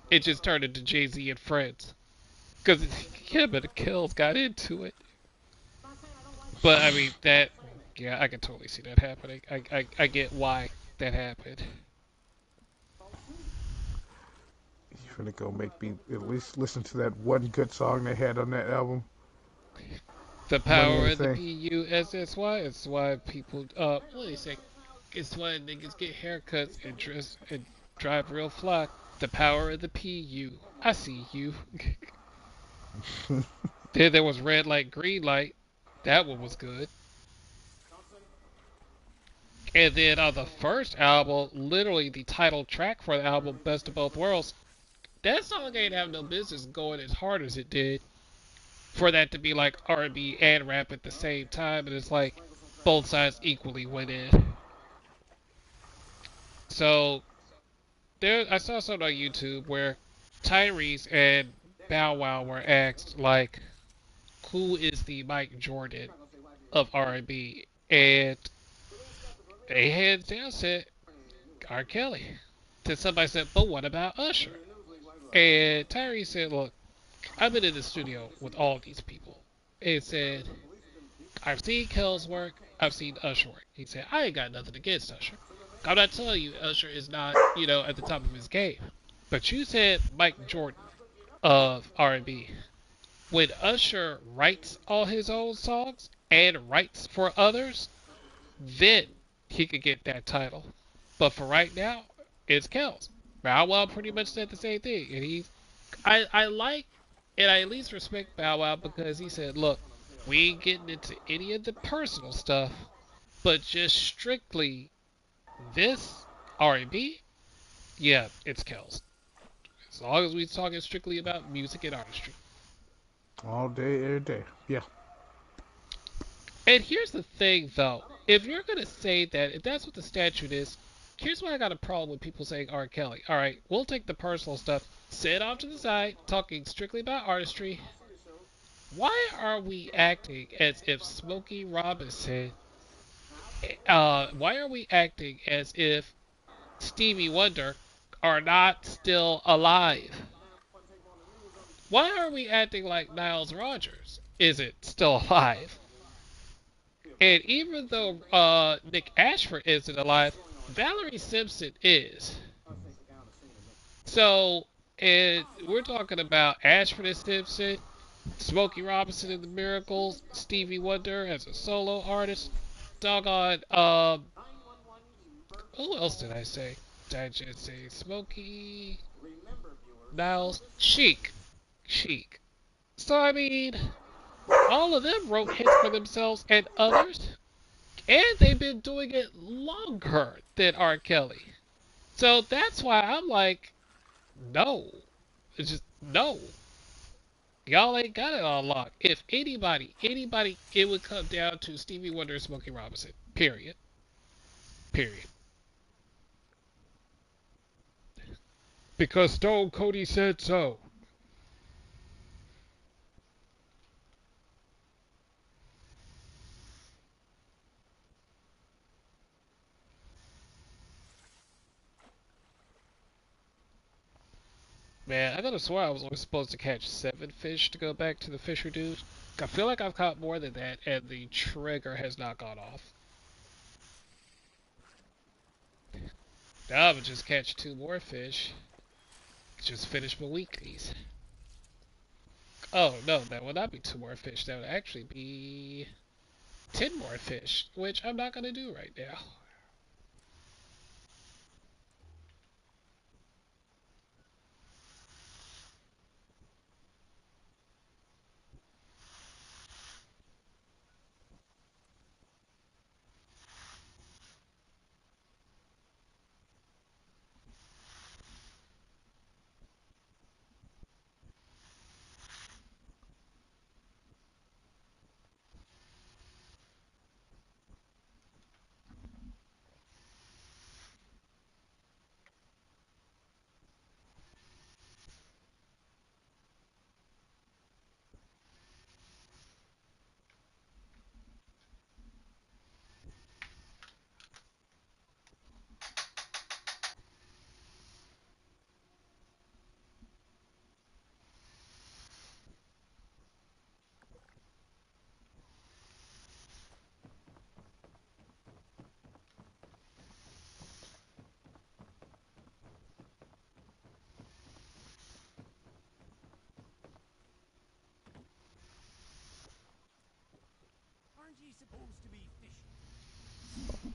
it just turned into Jay-Z and Friends. Because him and the Kills got into it. But I mean, yeah, I can totally see that happening. I get why that happened. You finna go make me at least listen to that one good song they had on that album. The Money power Ain't a of the Thing. PUSSY. It's why people, what do you say? It's why niggas get haircuts and dress and drive real fly. The power of the PU. I see you. Then there was red light, green light. That one was good. And then on the first album, literally the title track for the album, Best of Both Worlds, that song ain't have no business going as hard as it did for that to be like R&B and rap at the same time, and it's like both sides equally went in. So there, I saw something on YouTube where Tyrese and Bow Wow were asked like, who is the Mike Jordan of R&B, and they hands down said R. Kelly. Then somebody said, but what about Usher? And Tyrese said, look, I've been in the studio with all these people. And said, I've seen Kel's work, I've seen Usher work. He said, I ain't got nothing against Usher. I'm not telling you Usher is not, at the top of his game. But you said Mike Jordan of R&B. When Usher writes all his own songs and writes for others, then he could get that title. But for right now, it's Kells. Bow Wow pretty much said the same thing, and I like and I at least respect Bow Wow because he said, look, we ain't getting into any of the personal stuff, but just strictly this R&B, yeah, it's Kells. As long as we talking strictly about music and artistry. All day, every day. Yeah. And here's the thing, though. If you're going to say that, if that's what the statute is, here's why I got a problem with people saying R. Kelly. All right, we'll take the personal stuff, set off to the side, talking strictly about artistry. Why are we acting as if Smokey Robinson, why are we acting as if Stevie Wonder are not still alive? Why are we acting like Niles Rogers isn't still alive? And even though Nick Ashford isn't alive, Valerie Simpson is. So, and we're talking about Ashford and Simpson, Smokey Robinson and the Miracles, Stevie Wonder as a solo artist, doggone, who else did I say? Did I just say Smokey, Niles, Chic. So I mean, all of them wrote hits for themselves and others. And they've been doing it longer than R. Kelly. So that's why I'm like, no. It's just, no. Y'all ain't got it on lock. If anybody, it would come down to Stevie Wonder and Smokey Robinson. Period. Period. Because Stone Cody said so. Man, I could have swore I was only supposed to catch 7 fish to go back to the fisher dude. I feel like I've caught more than that, and the trigger has not gone off. Now I would just catch 2 more fish. Just finish my weeklies. Oh, no, that would not be 2 more fish. That would actually be 10 more fish, which I'm not going to do right now. she supposed to be fishing?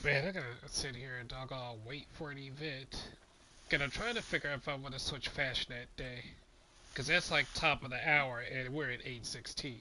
Man, I gotta sit here and doggone wait for an event. Gonna try to figure out if I want to switch fashion that day. Cause that's like top of the hour and we're at 8:16.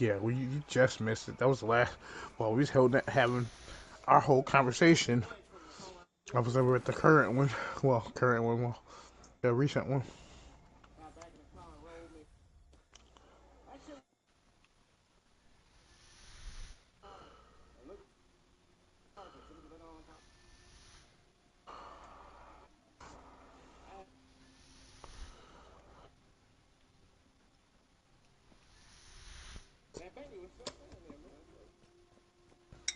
Yeah, well, you just missed it. That was the last. Well, we was having our whole conversation. I was over at the current one. Well, current one. Well, the recent one. Got back in the car and rolled me. That shit was awesome. And look, awesome. Should have been on top. That baby was still standing there, man.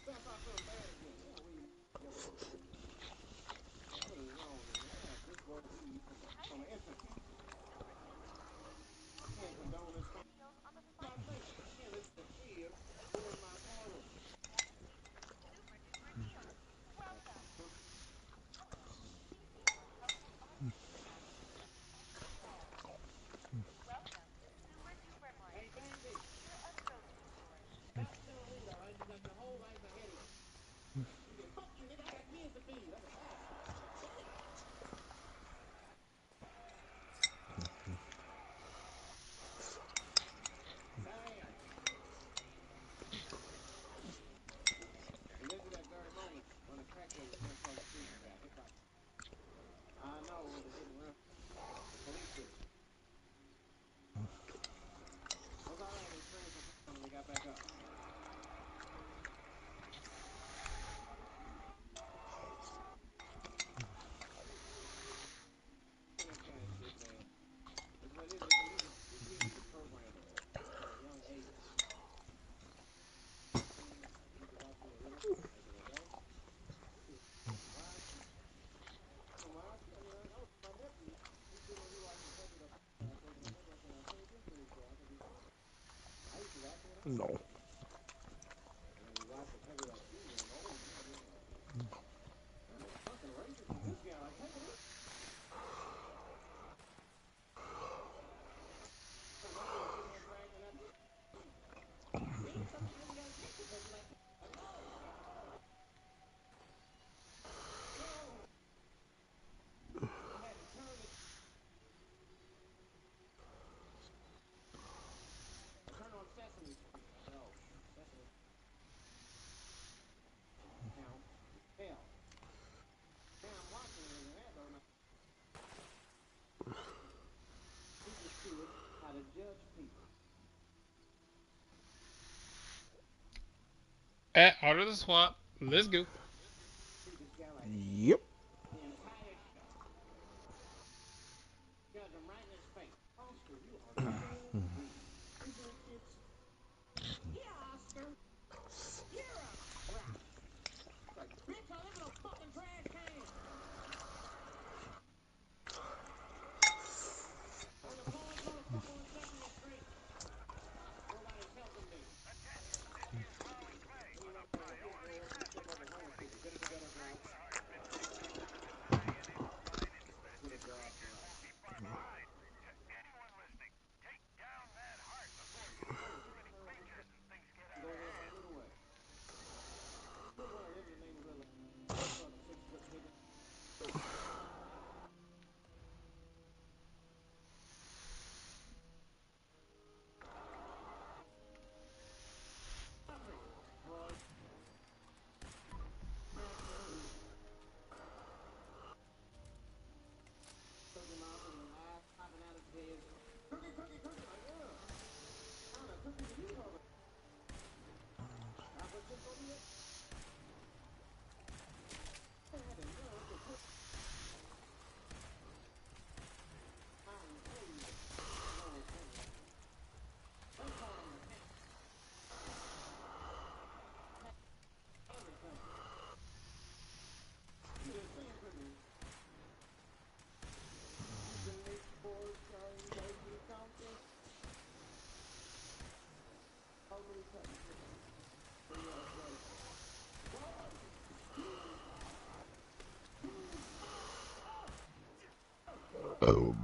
Then I started feeling bad again. Yeah, we together. What is wrong with me? I got this boy weed on the instant. I can't condone this thing. I think, man, it's the fear in my bottle. Hey, baby. That's still weed, all right? You got your whole life ahead of you. You said, fuck you, nigga. I got kids to feed. I said, ah, damn. Damn. And this is that very moment when a crackhead was running across the street and got hit by. I know it was a hit and run. The police did it. That's all right. They screamed for fun and they got back up. And this kind of shit, man. That's what it is. We need to program them at a young age. You can watch me a little as an adult. Why? Why? I mean, I know my nephew. He's sitting there, he watching Peggy the. I said to my nephew, I said, I told you pretty sure. I said, I used to watch it when I was a No. kid. And then we watched the Peggy the TV and I'm old now. I'm just like, man, it's fucking racist in this guy. Like, Peggy, this. My nephew was sitting there dragging that. Yeah, sometimes you gotta take the Peggy like. I know. No. I had to turn it. I turned on Sesame Street. I said, oh, Sesame count. Hell. Man, I'm watching it and that though. Now, teach this kid how to judge people. At Art of the Swamp. Let's go. Treat this guy like Yep. the entire show. Judge him right in his face. Oscar, you are so weak. Isn't it, kids? Yeah, Oscar. You're a brat. It's like, bitch, I live in a fucking trash can. And the police on the fuck on Sesame Street. Nobody's helping me. And you know, when a kid grow up, you take over homeless people. Get it together, Grouch. Get a job, Grouch. Go over there and find me the way. Little boy lives in the neighborhood like fucking 6 foot nigga. Nothing. Boy, macaroni. Cookie Monster with his eyes popping out his head. Cookie, cookie, cookie. Like, yeah. What kind of cookies are you talking about? Chocolate chips over here? I had the nerve to put cotton candy. No, they call them the cat. Everything. You just saying, couldn't you? You can make boys try and guys be counting. How many times? Oh, yeah, that's right. Oh.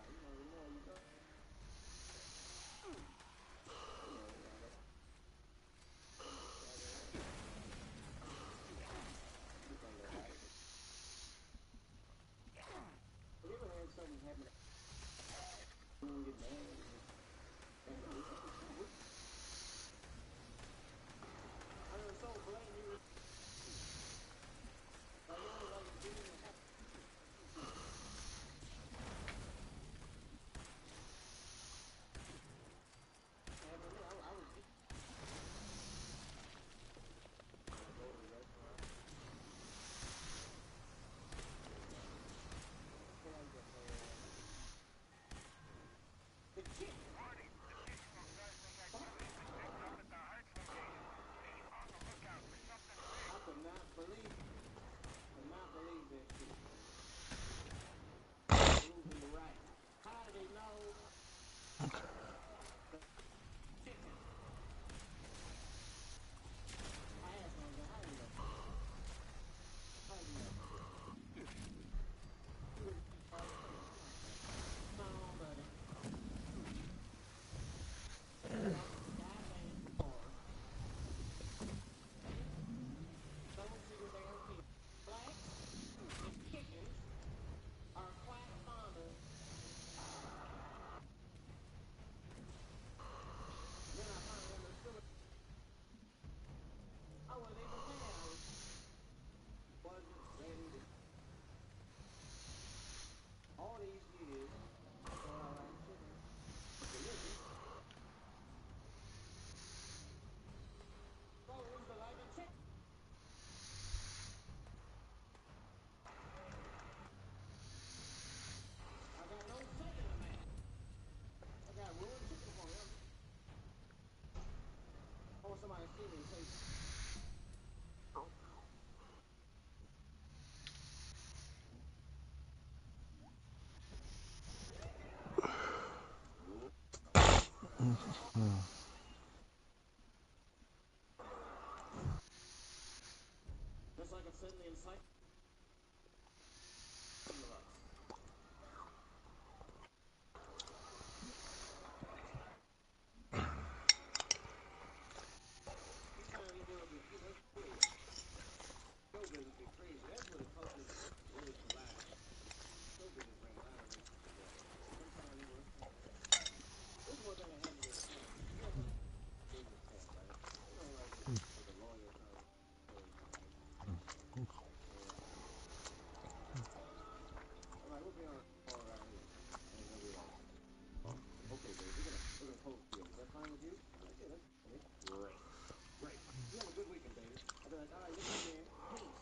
You know, you know, you know. You know, Just like it said in the encyclopedia of us. Sometimes you know, let's face it, show business be crazy. That's where the culture really collapsed. Show business ran violently together. Sometimes, you know, this is one thing I had to do. You know, business talk, right? You know, like a lawyer trying to story, right? I'm like, we'll be on call right here. And he'll be like, oh, okay, Dave, we're gonna close the deal. Is that fine with you? I'm like, yeah, that's fine with me. Great. Great. You have a good weekend, David. I'll be like, all right, you too, man. Peace.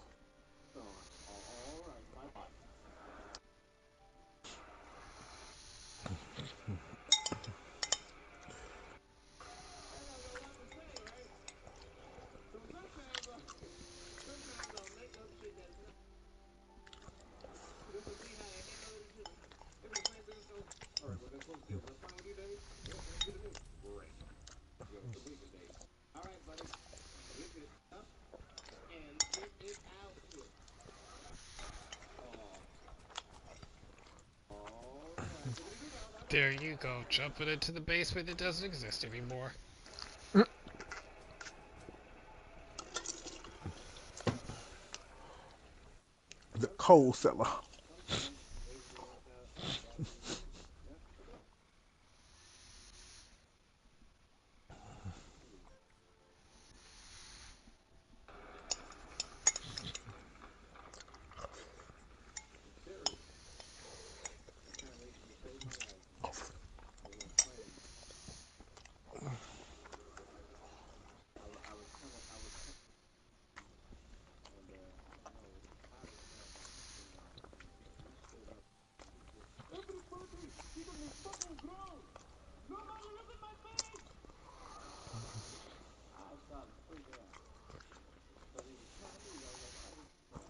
So, all right, bye bye. I got a lot to say, right? So sometimes I'll make up shit that's not just to see how they handle it and shit. They be the same thing. So, all right, we're gonna close the deal. Is that fine with you, Dave? Yeah, sounds good to me. Great. You have a good weekend, Dave. All right, buddy. Get this up and get it out here. Oh, all right. Take it easy now. Bye There bye. you go, jumping into the basement that doesn't exist anymore. The coal cellar. Sometimes everything works out exactly the way you meant for them. I'm serious. Sometimes they used to save my life, man. They weren't playing. I was coming, and I don't know, it was hot as hell, and he stood up. He said, "Everybody, get on the fucking ground! Nobody look at my face!" I started freaking out because he was Chinese. I was like, "Why is this man?"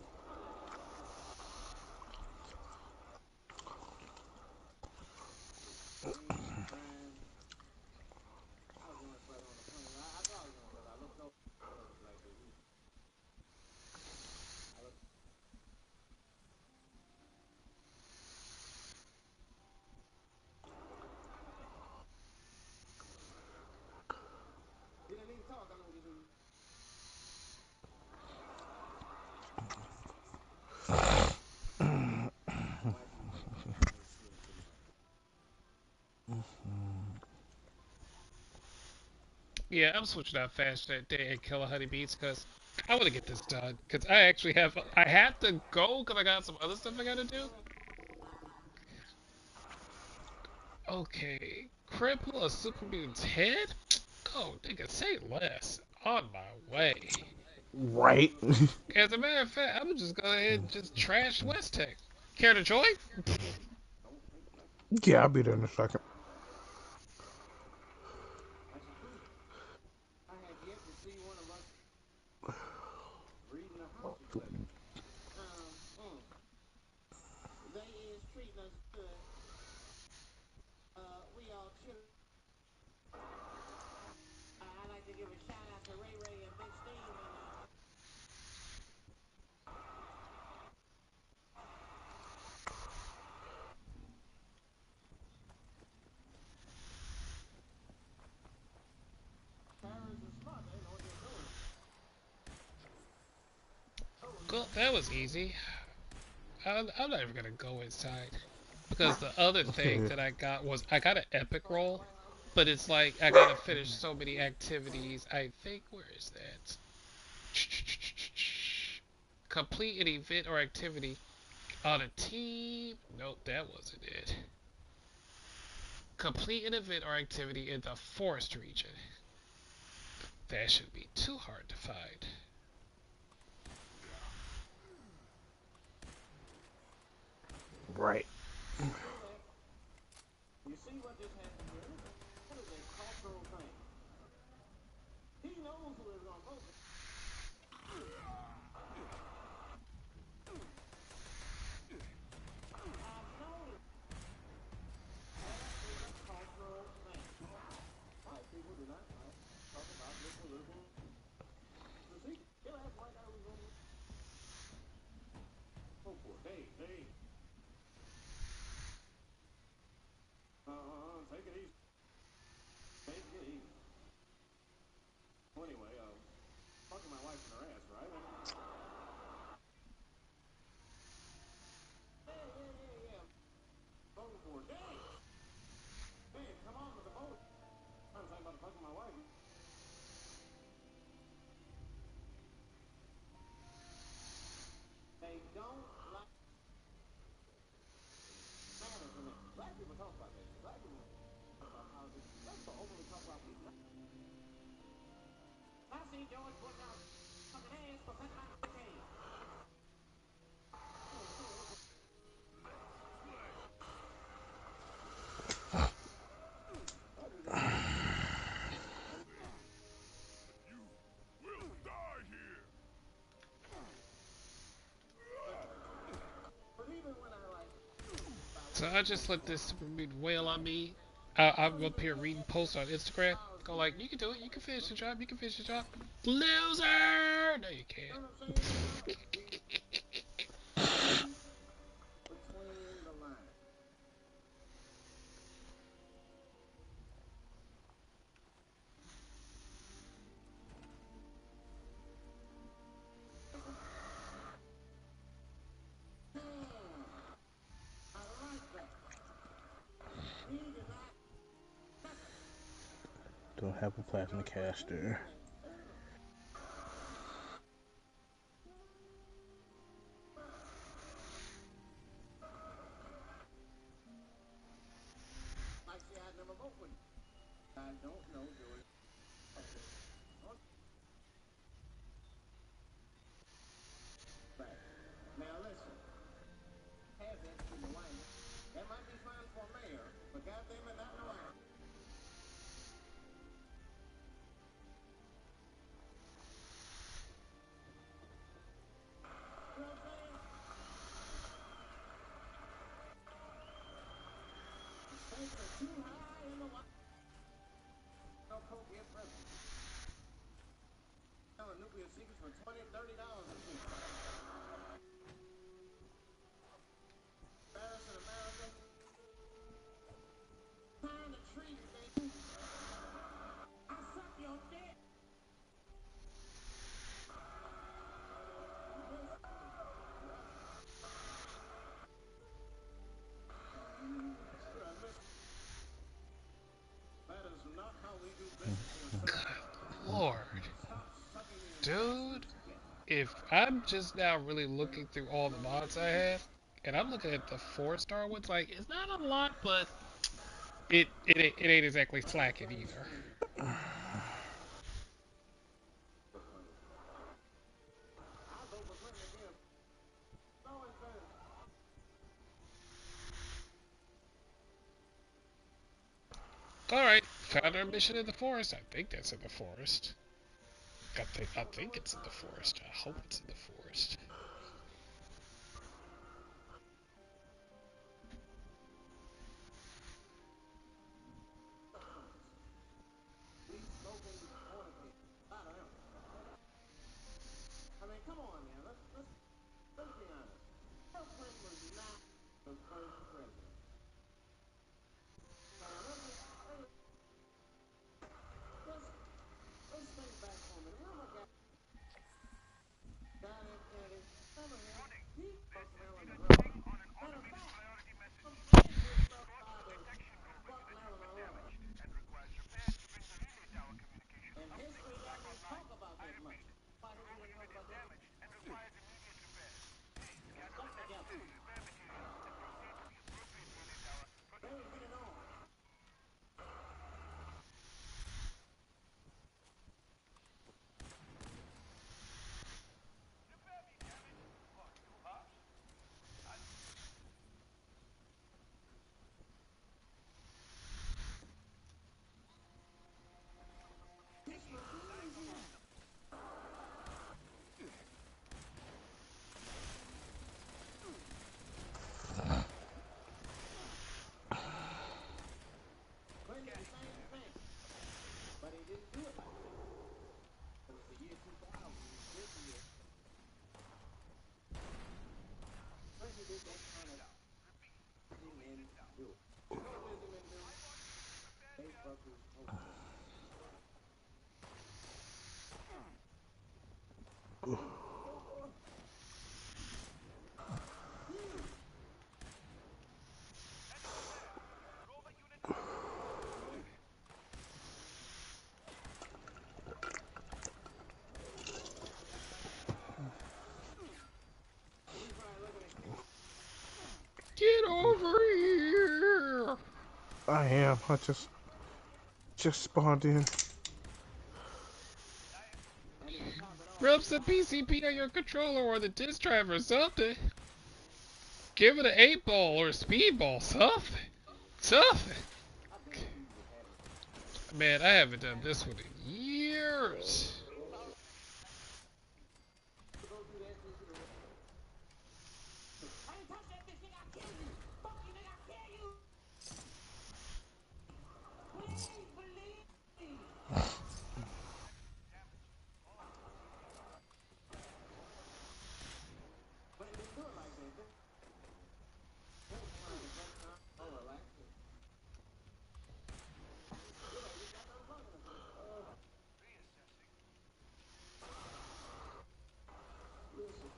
Screaming, crying. I was the only brother on the plane. I thought I was the only brother. I looked over. One of the black dudes. I looked. He didn't even talk. I know just white people ain't seen too much. Yeah, I'm switching out fast that day at Killer Honey Beats because I want to get this done. Because I actually have to go because I got some other stuff I gotta do. Okay, cripple a super mutant's head? Oh, nigga, say less. On my way. Right. As a matter of fact, I'm just go ahead and just trash West Tech. Care to join? Don't think like Yeah, I'll be there in a second. that's the truth. I have yet to see one of us reading the house together. Um, mm, they is treating us good. We all chill. I'd like to give a shout out to Ray Ray and Big Steve and parents are smart. They know what they're doing. Cool, that was easy. I'm not even gonna go inside. Because the other thing that I got was I got an epic roll, but it's like I gotta finish so many activities. I think where is that? Complete an event or activity on a team. Nope, that wasn't it. Complete an event or activity in the forest region. That should be too hard to find. Right. See that? You see what just happened here? That is a cultural thing. He knows who is gonna vote. I've noticed that is a cultural thing. Hey, get easy. Well, anyway, fucking my wife in her ass, right? Yeah. Voting for it. Dave, come on with the vote. I'm talking about fucking my wife. They don't like matters in it. Black people talk about that shit. Black people talk about politics. Black people openly talk about these. I see George Bush out fucking ass for cutting my cocaine. But even when I like, So I just let this super mutant wail on me. I'm up here reading posts on Instagram. Go like, you can do it. You can finish the job. You can finish the job. Loser! No, you you know can't. what I'm saying? Read between the lines. I like that. Read and not Don't have a plasma caster. like see, I'd never vote for you. I don't know George. Right. Now listen, have that in the White House. That might be fine for a mayor, but goddamn it, not in the White House. You know what I'm saying? The stakes are too high in the White House. No appropriate president. Selling nuclear secrets for $20, $30 a piece. Embarrassing America. Trying to treat me. I suck your dick. That is not how we do business here, sir. Lord, Stop sucking the dude. investments you get. If I'm just now really looking through all the mods I have, and I'm looking at the 4-star ones, like it's not a lot, but it ain't exactly slacking either. I vote for Clinton again. No, in fairness. All right, found our mission in the forest. I think that's in the forest. I think it's in the forest. I hope it's in the forest. Weed smoking fornicators. A lot of them. I mean, come on, man. Let's be honest. Bill Clinton was not the first president. Now let's think back for a minute. Remember John F. Kennedy? Remember him? He was Marilyn Monroe. Matter of fact, some crazy stuff about him. Fuck Marilyn Monroe. And history doesn't talk about that much. Why history doesn't talk about that much? Stuck together. Very hit it off. Clinton did the same thing. But he didn't do it like that. It was the year 2000, this year. Clinton did that kind of busy men do. You know what busy men do? They fuck his hostess. Get over here! I am. I just spawned in. Rub some PCP on your controller or the disk drive or something. Give it an 8-ball or a speedball, something. Something. Man, I haven't done this one in years. I ain't touch that bitch, nigga. I kill you. Fuck you, nigga. I kill you. Please believe me. But it didn't do it like that. Oh, relax. Listen.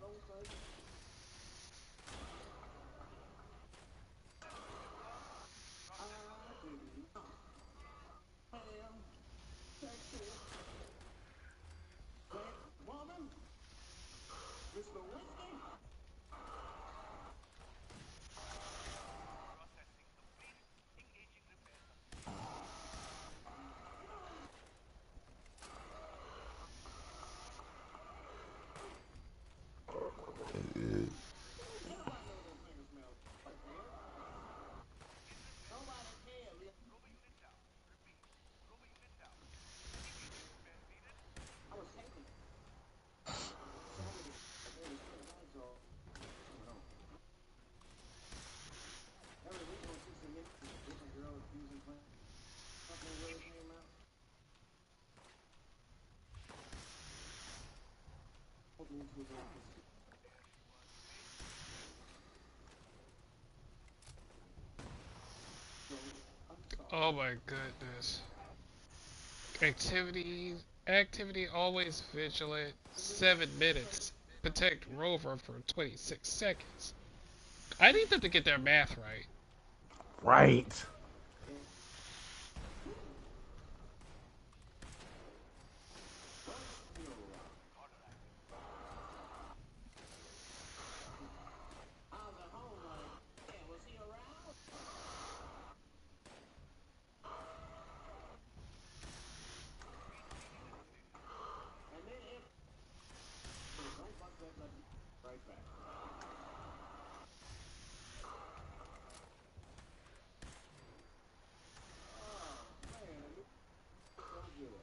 Don't say. I didn't know. Ham, Texas, that woman, Mr. Whiskey. Nobody knows those fingers smell like hell. Nobody cares. I was taking Saturday. So, every week on 60 Minutes, a different girl accusing Clinton. Something really came out. Hope you into it. So, I'm sorry. Oh my goodness. Activity always vigilant. 7 minutes. Protect rover for 26 seconds. I need them to get their math right. Right. I was at home like, yeah, was he around? And then if don't fuck that up right back. Oh man, it looks so good.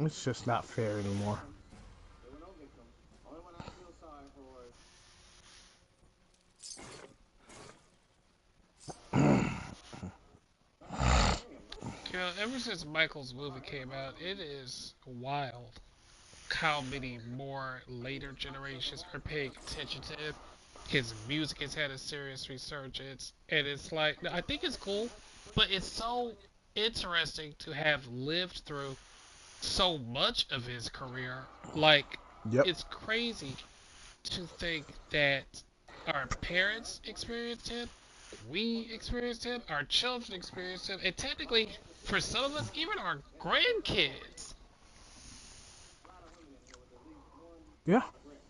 It's just not fair No anymore. victims. There were no victims. Only one I feel sorry for is You know, ever since Michael's movie came out, it is wild how many more later generations are paying attention to him. His music has had a serious resurgence, and it's like, I think it's cool, but it's so interesting to have lived through so much of his career. Like, Yep. it's crazy to think that our parents experienced him, we experienced him, our children experienced him, and technically, for some of us, even our grandkids. a lot of women in here with at least one Yeah. breast.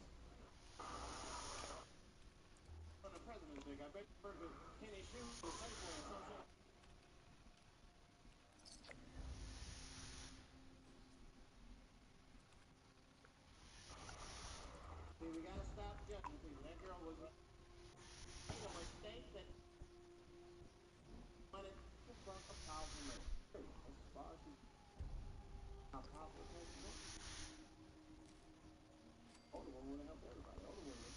On the President's Day, I bet you heard that Kenny Shoe was Safeway or some shit. See, we gotta stop judging people. That girl was a mistake that wanted from a powerful man. As far as she's how powerful a person was. Older woman would have helped everybody. Older woman.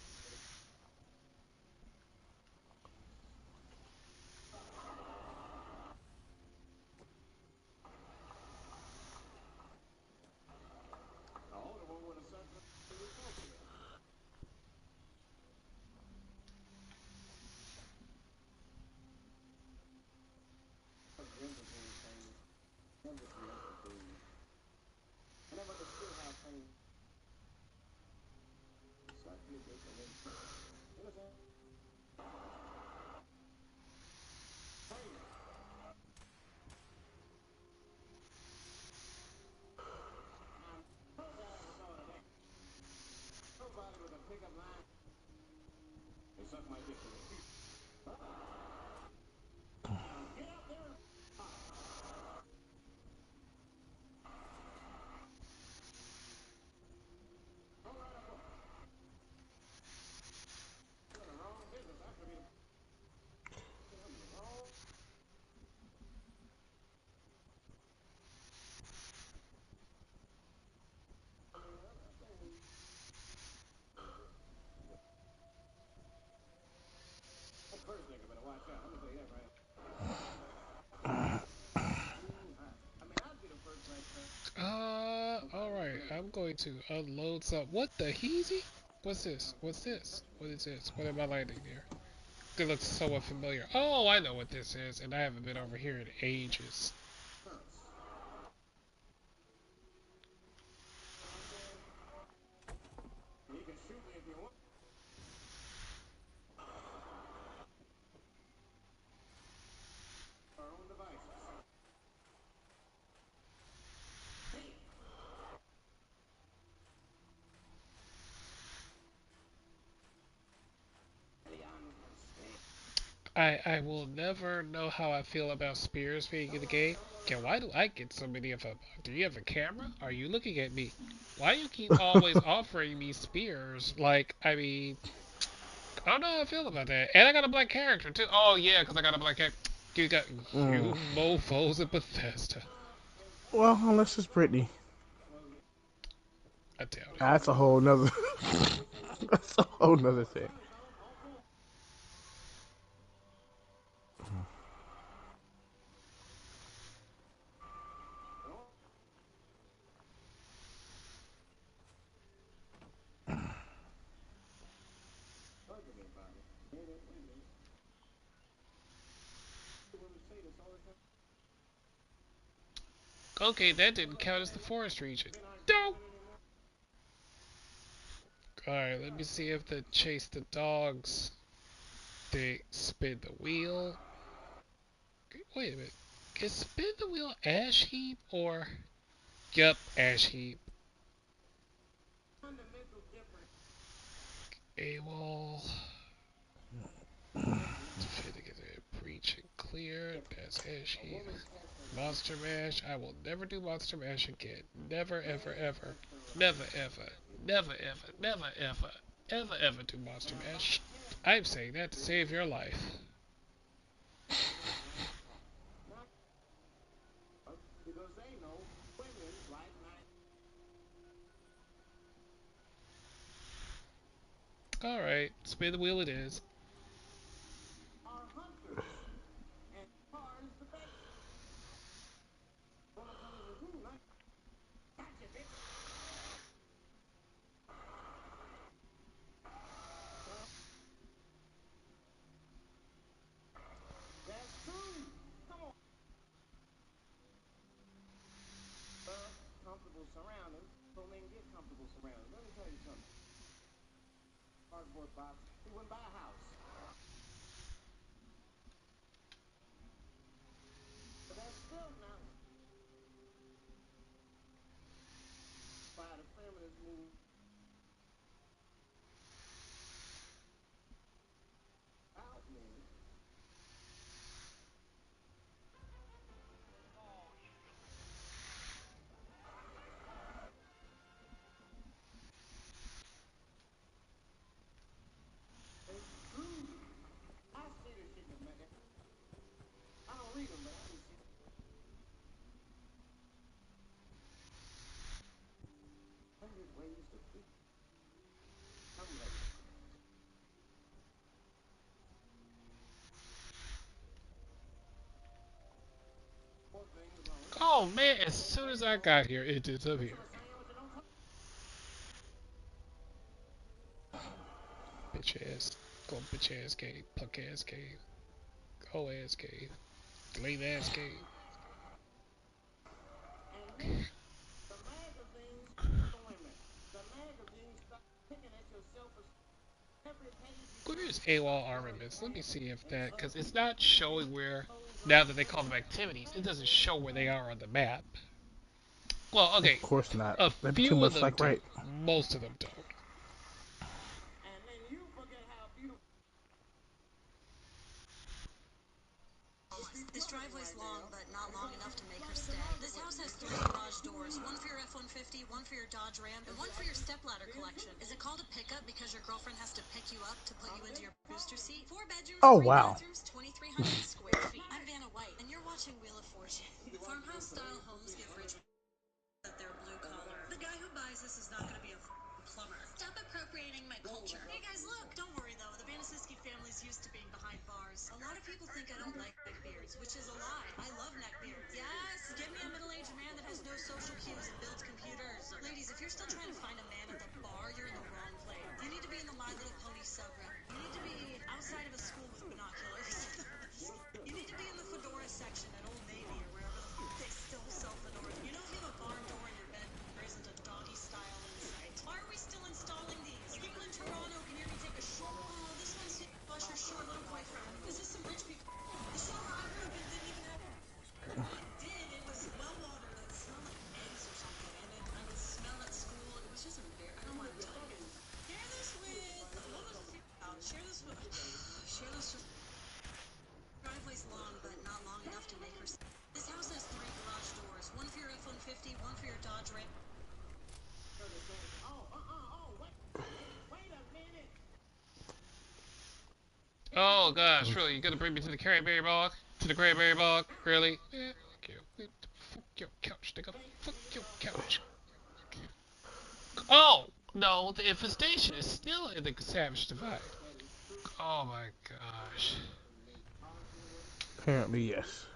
First nigga better watch out. I'm gonna tell you that right. I mean, I'd be the first right there. Alright, I'm going to unload some. What the heezy? What's this? What's this? What is this? What am I landing here? It looks somewhat familiar. Oh, I know what this is, and I haven't been over here in ages. You can shoot me if you want. Our own devices. I will never know how I feel about spears being in the game. Okay, why do I get so many of them? Do you have a camera? Are you looking at me? Why do you keep always offering me spears? Like, I mean, I don't know how I feel about that. And I got a black character too. Oh yeah, because I got a black character. You got Mm. you mofos at Bethesda. Well, unless it's Brittany. I doubt it. That's a whole nother. That's a whole nother thing. Okay, that didn't count as the forest region. Dope. Alright, let me see if the chase the dogs. They spin the wheel. Wait a minute. Is spin the wheel ash heap or? Yup, ash heap. AWOL. Breach and clear. That's ash heap. Monster Mash. I will never do Monster Mash again. Never, ever, ever. Never, ever. Never, ever. Never, ever. Ever, ever do Monster Mash. I'm saying that to save your life. Because they know women like night. Alright, spin the wheel it is. Are hunters and cars the bait. One of them is ooh, nice. Gotcha, bitch. That's true. Come on. Comfortable surroundings. So men get comfortable surroundings. Let me tell you something. Cardboard box. He wouldn't buy a house. But that's still not by the feminist move out men. It's true. I see this shit in the man. I don't read them, but I can see 100 ways to please. Come later. Four things wrong. Oh man, as soon as I got here, it disappeared. Bitch ass. Go bitch ass cave. Punk ass cave. Go ass cave. Lame ass cave. And then the magazines for women. The magazines start picking at your self-esteem. Every page you Where turn, is AWOL armaments? Let me see if that, because it's not showing where, now that they call them activities, it doesn't show where they are on the map. Well, okay, Of course not. a That'd be too few of much them like do. right. Most of them don't. and then you forget how beautiful. This driveway's long, but not long enough to make her stay. This house has 3 garage doors, one for your F-150, one for your Dodge Ram, and one for your stepladder collection. Is it called a pickup because your girlfriend has to pick you up to put you into your booster seat? 4 bedrooms, Oh 3 wow. bathrooms, 2,300 square feet. I'm Vanna White, and you're watching Wheel of Fortune. Farmhouse-style homes give rich that they're blue collar. The guy who buys this is not going to be a plumber. Stop appropriating my culture. Hey guys, look! Don't worry though, the Vanasiski family's used to being behind bars. A lot of people think I don't like neckbeards, which is a lie. I love neckbeards. Yes, give me a middle-aged man that has no social cues and builds computers. Ladies, if you're still trying to find a man at the bar, you're in the wrong place. You need to be in the My Little Pony subreddit. You need to be outside of a school with binoculars. You need to be in the fedora section at Old Navy or wherever the they still sell fedoras. You know if you have a barn door in your bed, there isn't a doggy style in sight. Why are we still installing these? People in Toronto can hear me take a short. Oh, this one's Usher's short little boyfriend. Is this some rich people? The store I grew up in didn't even have. It did. It was well watered. It smelled like eggs or something, and I would smell at school. It was just embarrassing. I don't want to tell you. Share this with. What was the thing about? Share this with. Share this with. Driveway's long, but not long enough to make her. This house has 3 garage doors. One for your F-150, one for your Dodge Ram. Wait a minute. Oh gosh, really? You gonna bring me to the cranberry bog? To the cranberry bog? Really? Yeah, fuck you. Fuck your couch, nigga. Fuck your couch. Oh! No, the infestation is still in the Savage Divide. Oh my gosh. Apparently, yes.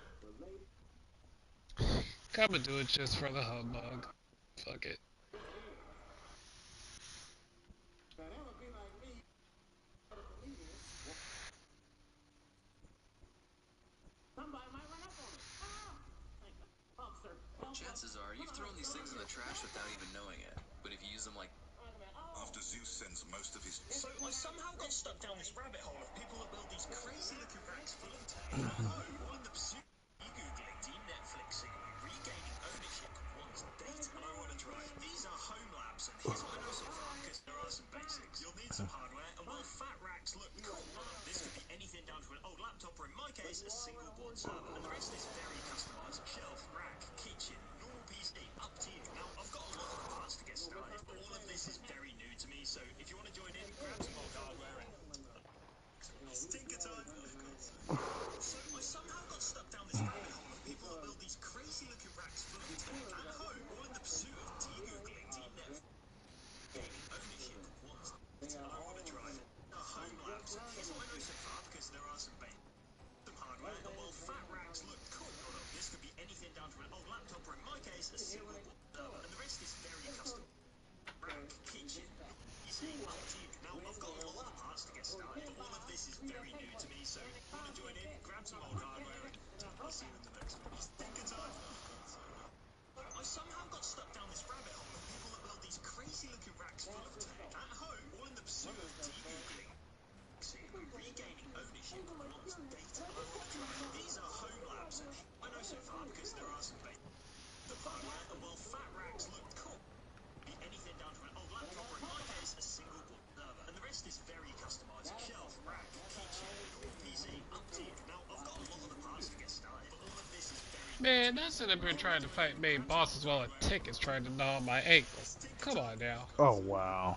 I'ma do it just for the humbug. Fuck it. Somebody might run up on us. Officer, Chances are you've thrown these things in the trash without even knowing it. But if you use them like After Zeus sends most of his... So I somehow got stuck down this rabbit hole of people that build these crazy looking racks full of tech at home, all in the pursuit of googling, de-Netflixing, regaining ownership of one's data. And I want to try. These are home labs, and here's what I know so far, because there are some basics. You'll need some hardware, and while fat racks look cool, this could be anything down to an old laptop, or in my case, a single board server. And the rest is very customized. Shelf, rack, kitchen, normal PC, up to you. Now, I've got a lot of parts to get started, but all of this is very new to me, so if you want to join in, grab some old hardware and tinker time. So I somehow got stuck down this rabbit hole of people that build these crazy looking racks full of tech at home, all in the pursuit of de-googling, de-Netflixing, ownership of one's data. And I want to try. Home labs. Here's what I know so far, because there are some basics. Some hardware, and while fat racks look cool, this could be anything down to an old laptop, or in my case, a single board server, and the rest is very custom. Rack, kitchen, PC, up to you. Now, I've got a lot of parts to get started, but all of this is very new to me, so if you want to join in, grab some old hardware, and I'll see you in the next one. Tinker time. I somehow got stuck down this rabbit hole of people that build these crazy looking racks full of tech at home, all in the pursuit of de-googling, regaining ownership of one's data. And I want to try. These are home labs, and I know so far, because there are some basic hardware, and while fat racks look cool, be anything down to an old laptop, or in my case, a single board server, and the rest is very customized. Shelf, rack, kitchen, normal PC, up to you. Now, I've got a lot of the parts to get started, but all of this is very... Man, that's it. I've been trying to fight main bosses while a tick is trying to gnaw on my ankle. Come on now. Oh, wow.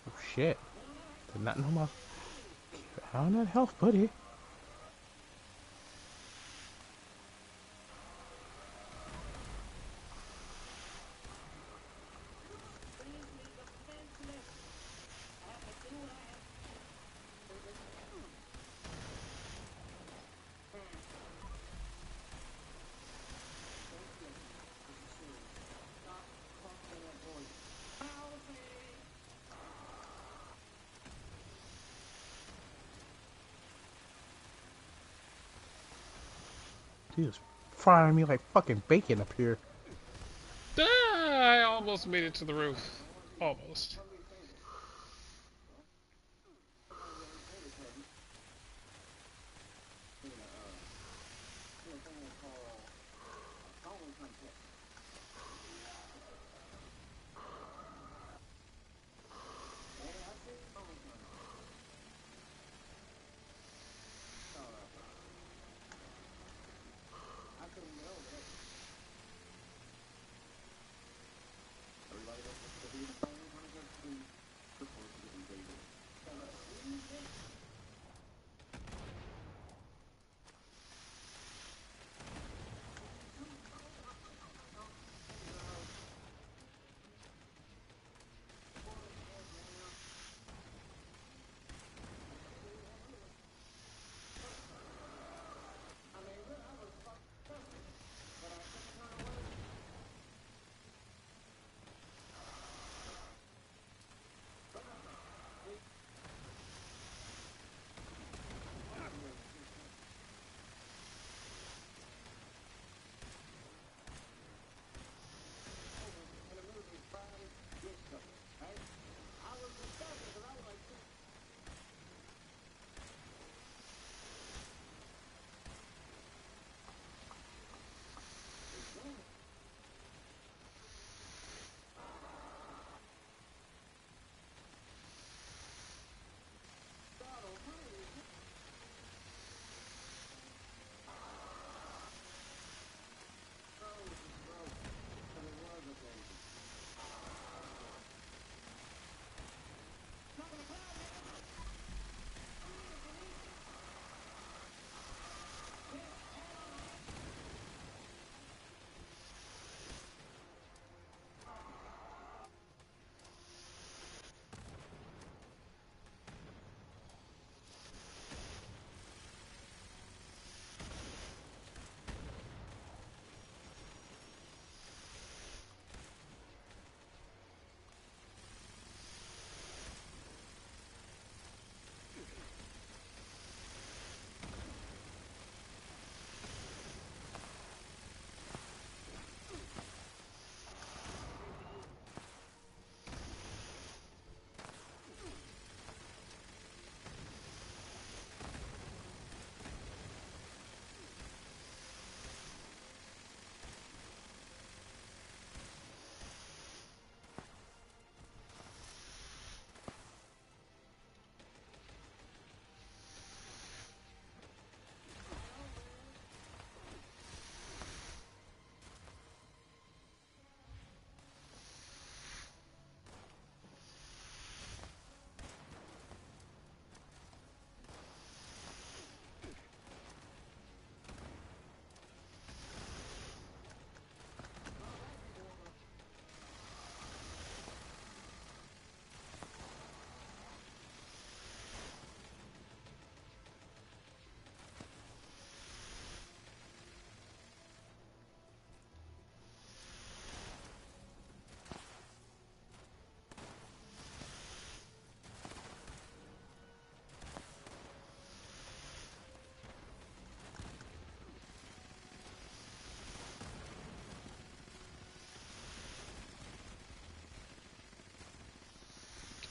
Oh, shit. Did not know my... How in that health, buddy? He was frying me like fucking bacon up here. Ah, I almost made it to the roof. Almost.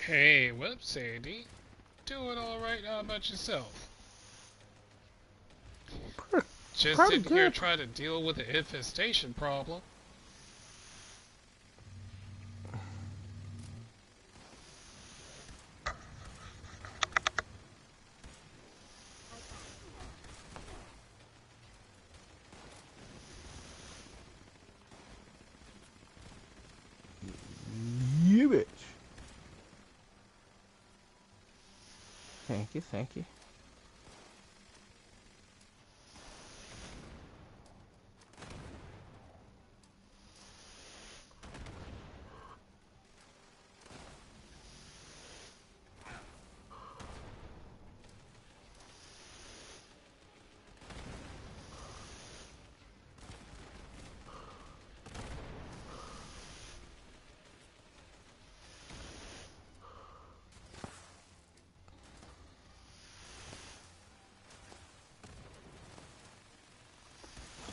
Hey, whoops, Sandy. Doing alright, how about yourself? Just Pretty sitting here good. trying to deal with the infestation problem. You bitch. Thank you, thank you.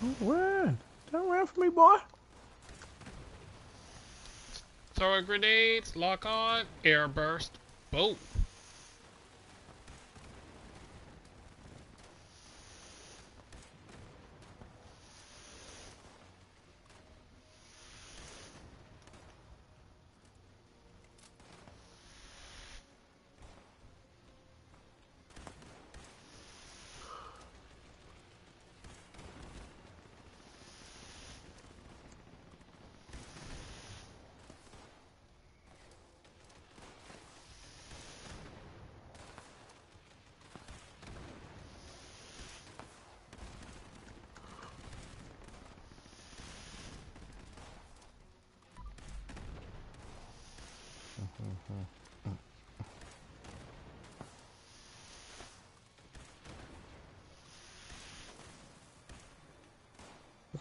Don't run. Don't run from me, boy. Throwing grenades, lock on, air burst, boom.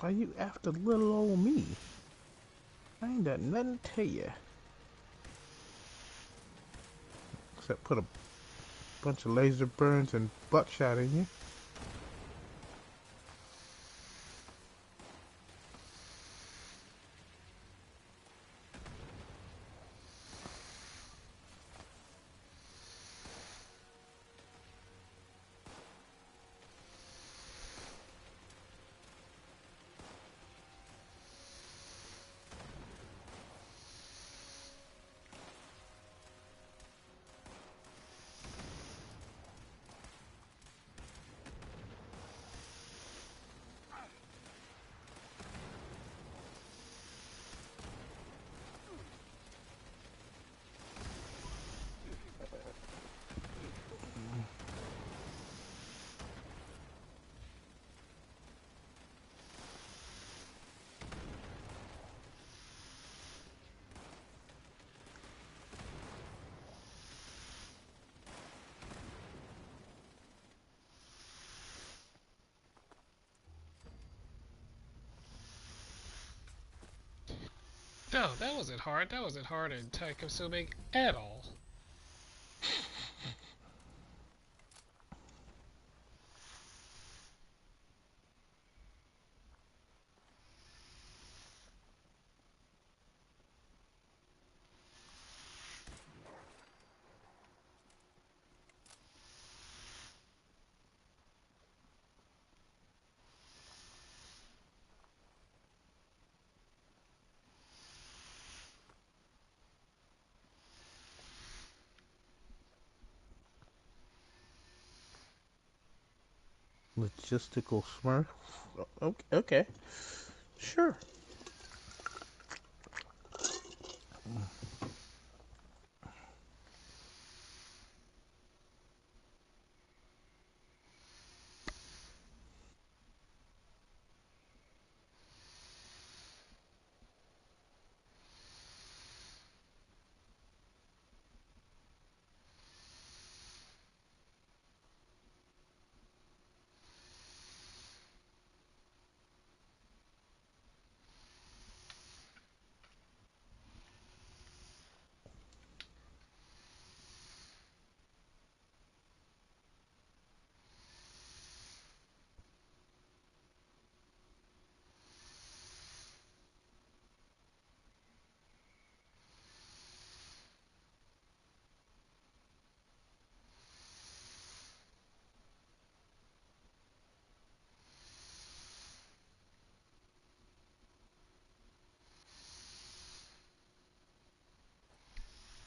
Why you after little old me? I ain't done nothing to you. Except put a bunch of laser burns and buckshot in you. No, that wasn't hard. That wasn't hard and time consuming at all. Logistical smurf. Okay, okay. Sure.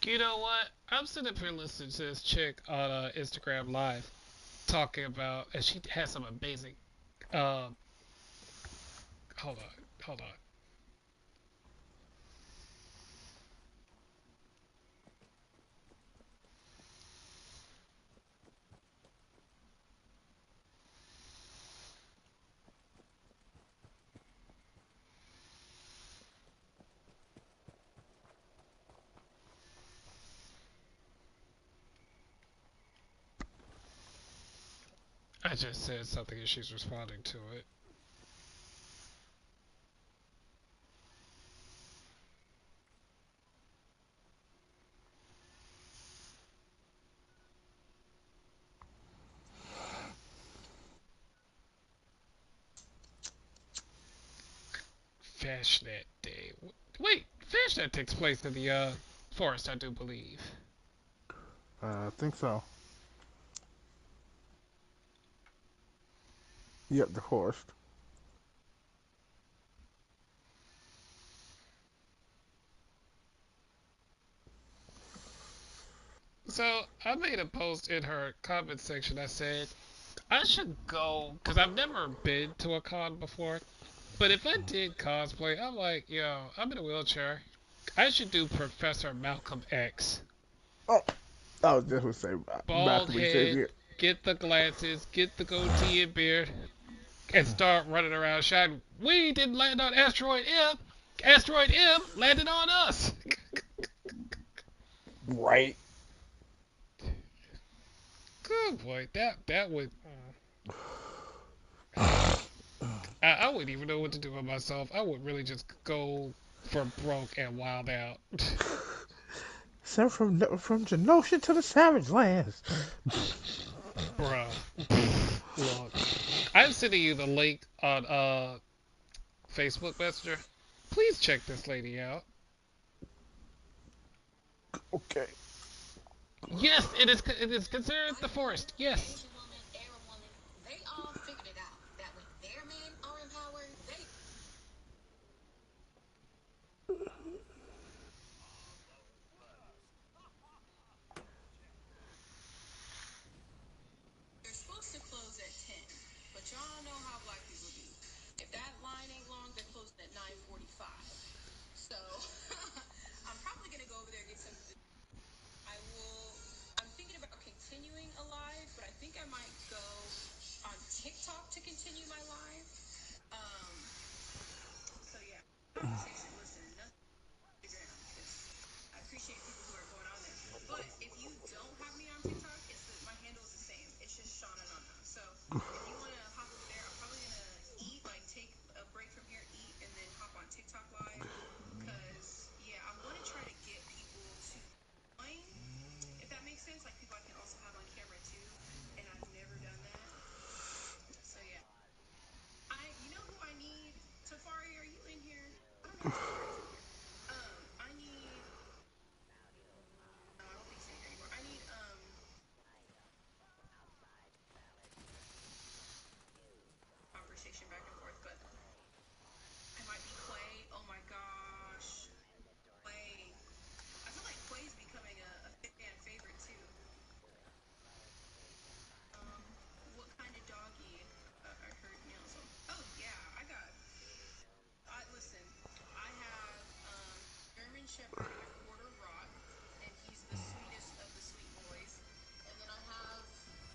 You know what? I'm sitting up here listening to this chick on Instagram Live talking about, and she has some amazing. Um, hold on, hold on. I just said something and she's responding to it. Fashnet Day. Wait, Fashnet takes place in the forest, I do believe. I think so. Yep, the forest. So I made a post in her comment section. I said I should go because I've never been to a con before. But if I did cosplay, I'm like, yo, I'm in a wheelchair. I should do Professor Malcolm X. Oh, I was just gonna say Bald Malcolm head, Xavier. get the glasses, get the goatee and beard, and start running around shouting, "We didn't land on asteroid M. Asteroid M landed on us." Right. Good boy. That would. I wouldn't even know what to do with myself. I would really just go for broke and wild out. Sent from Genosha to the Savage Lands. Bruh. Look. I'm sending you the link on Facebook Messenger. Please check this lady out. Okay. Yes, it is considered the forest. Yes. Asian woman, Arab woman, they all figured it out that when their men are in power, they they're supposed to close at 10. But y'all know how black people do. If that line ain't long, they're closing at 9:45. So I'm probably gonna go over there and get some food. I will. I'm thinking about continuing a live, but I think I might go on TikTok to continue my live. Um. So yeah, conversation. Listen, nothing Instagram because I appreciate people who are going on there. But if you don't have me on TikTok, my handle is the same. It's just Shauna Nana. So if you want to hop over there, I'm probably gonna eat, like take a break from here, eat, and then hop on TikTok live. Cause yeah, I want to try to get people to join, if that makes sense. Like people I can also have on camera too, and I've never done that. So yeah, you know who I need? Tafari, are you in here? I don't know if Tafari's in here. I need. No, I don't think he's in here anymore. I need conversation back and forth, but it might be Quay. Oh my gosh, Quay. I feel like Quay's becoming a fan favorite too. Um, what kind of doggy? I heard nails on. Oh yeah, I got. Listen, I have German Shepherd and a quarter rock, and he's the sweetest of the sweet boys. And then I have,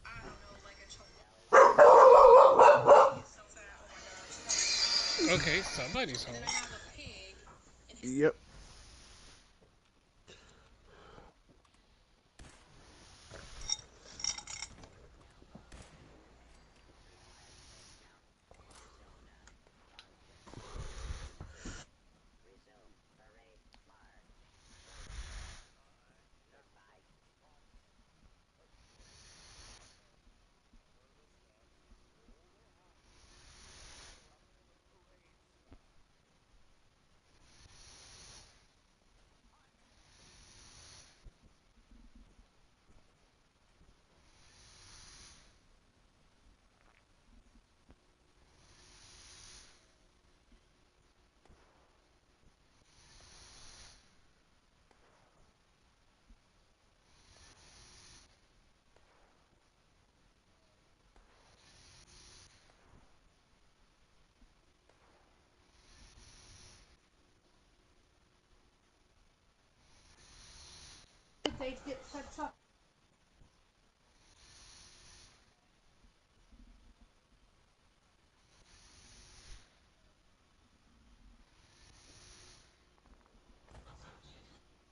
I don't know, like a chihuahua. He is so fat. Oh my gosh, he's always crying. Okay, somebody's And home. then I have a pig, and his Yep.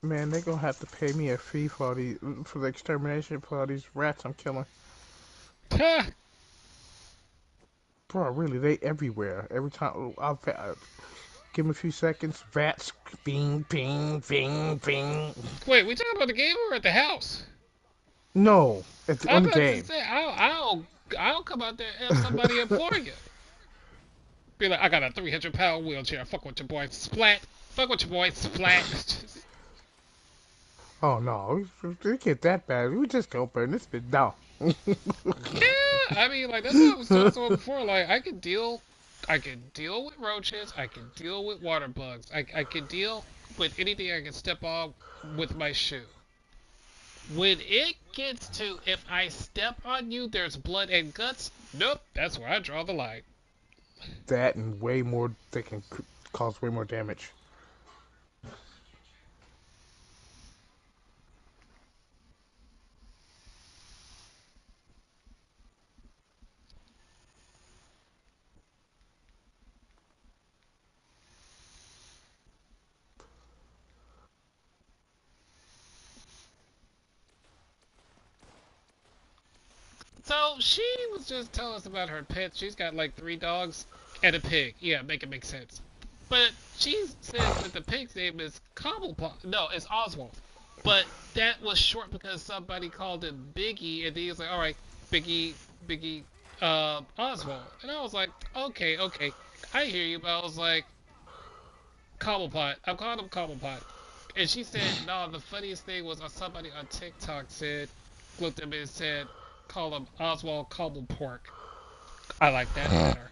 Man, they gonna have to pay me a fee for all these, for the extermination for all these rats I'm killing. Ha! Bro, really, they everywhere. Every time give me a few seconds, rats, bing, bing, bing, bing. Wait, we talking about the game or at the house? No, it's I'm on the about to game. say, I'll come out there and have somebody employ you. Be like, I got a 300-pound wheelchair. Fuck with your boy, splat. Fuck with your boy, splat. Oh no, we get that bad. We just go burn this bitch down. Yeah, I mean, like that's what I was telling someone before. Like, I can deal with roaches. I can deal with water bugs. I can deal with anything I can step on with my shoe. When it gets to if I step on you, there's blood and guts. Nope, that's where I draw the line. That and way more, they can cause way more damage. So she was just telling us about her pets. She's got like 3 dogs and a pig. Yeah, make it make sense. But she says that the pig's name is Cobblepot. No, it's Oswald. But that was short because somebody called him Biggie, and he was like, "All right, Biggie, Oswald." And I was like, "Okay, okay, I hear you." But I was like, "Cobblepot. I'm calling him Cobblepot." And she said, "No." The funniest thing was somebody on TikTok said, looked at me and said, "Call him Oswald Cobblepork." I like that better.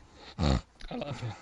I love it.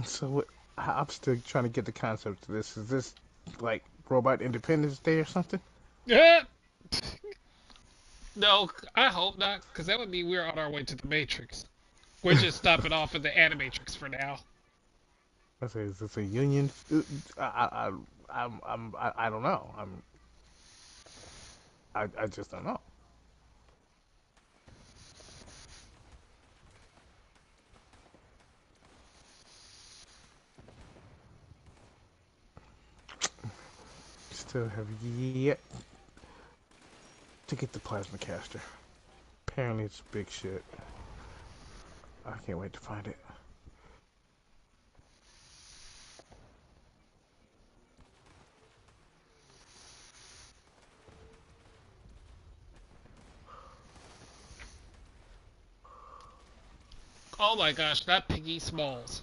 So I'm still trying to get the concept of this. Is this like Robot Independence Day or something? Yeah. No, I hope not, because that would mean we're on our way to the Matrix. We're just stopping off at the Animatrix for now. I say, is this a union? I don't know. I just don't know. Still have yet to get the plasma caster. Apparently it's big shit. I can't wait to find it. Oh my gosh, not Piggy Smalls.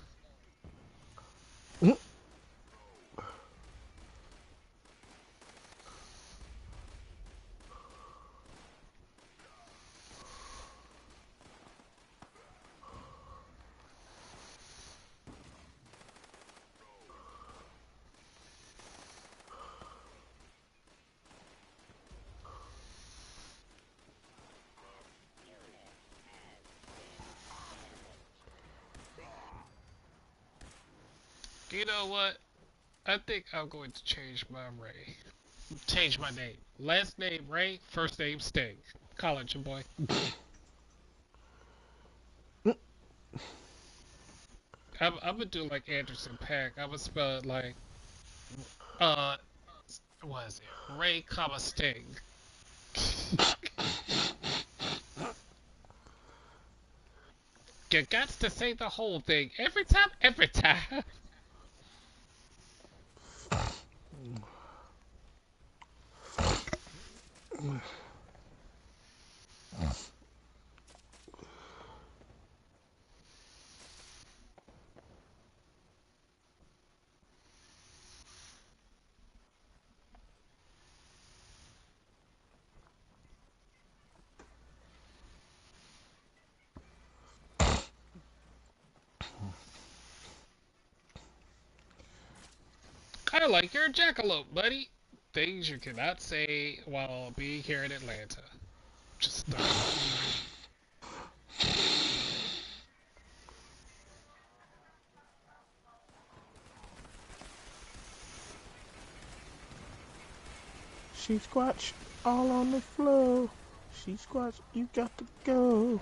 You know what? I think I'm going to change my Ray. Change my name. Last name Ray, first name Sting. Call it your boy. I'm gonna do like Anderson Paak. I'm gonna spell it like, uh, what is it? Ray, comma Sting. You got to say the whole thing every time, every time. I like your jackalope, buddy. Things you cannot say while being here in Atlanta. Just stop. She squatch all on the floor. She squatch, you got to go.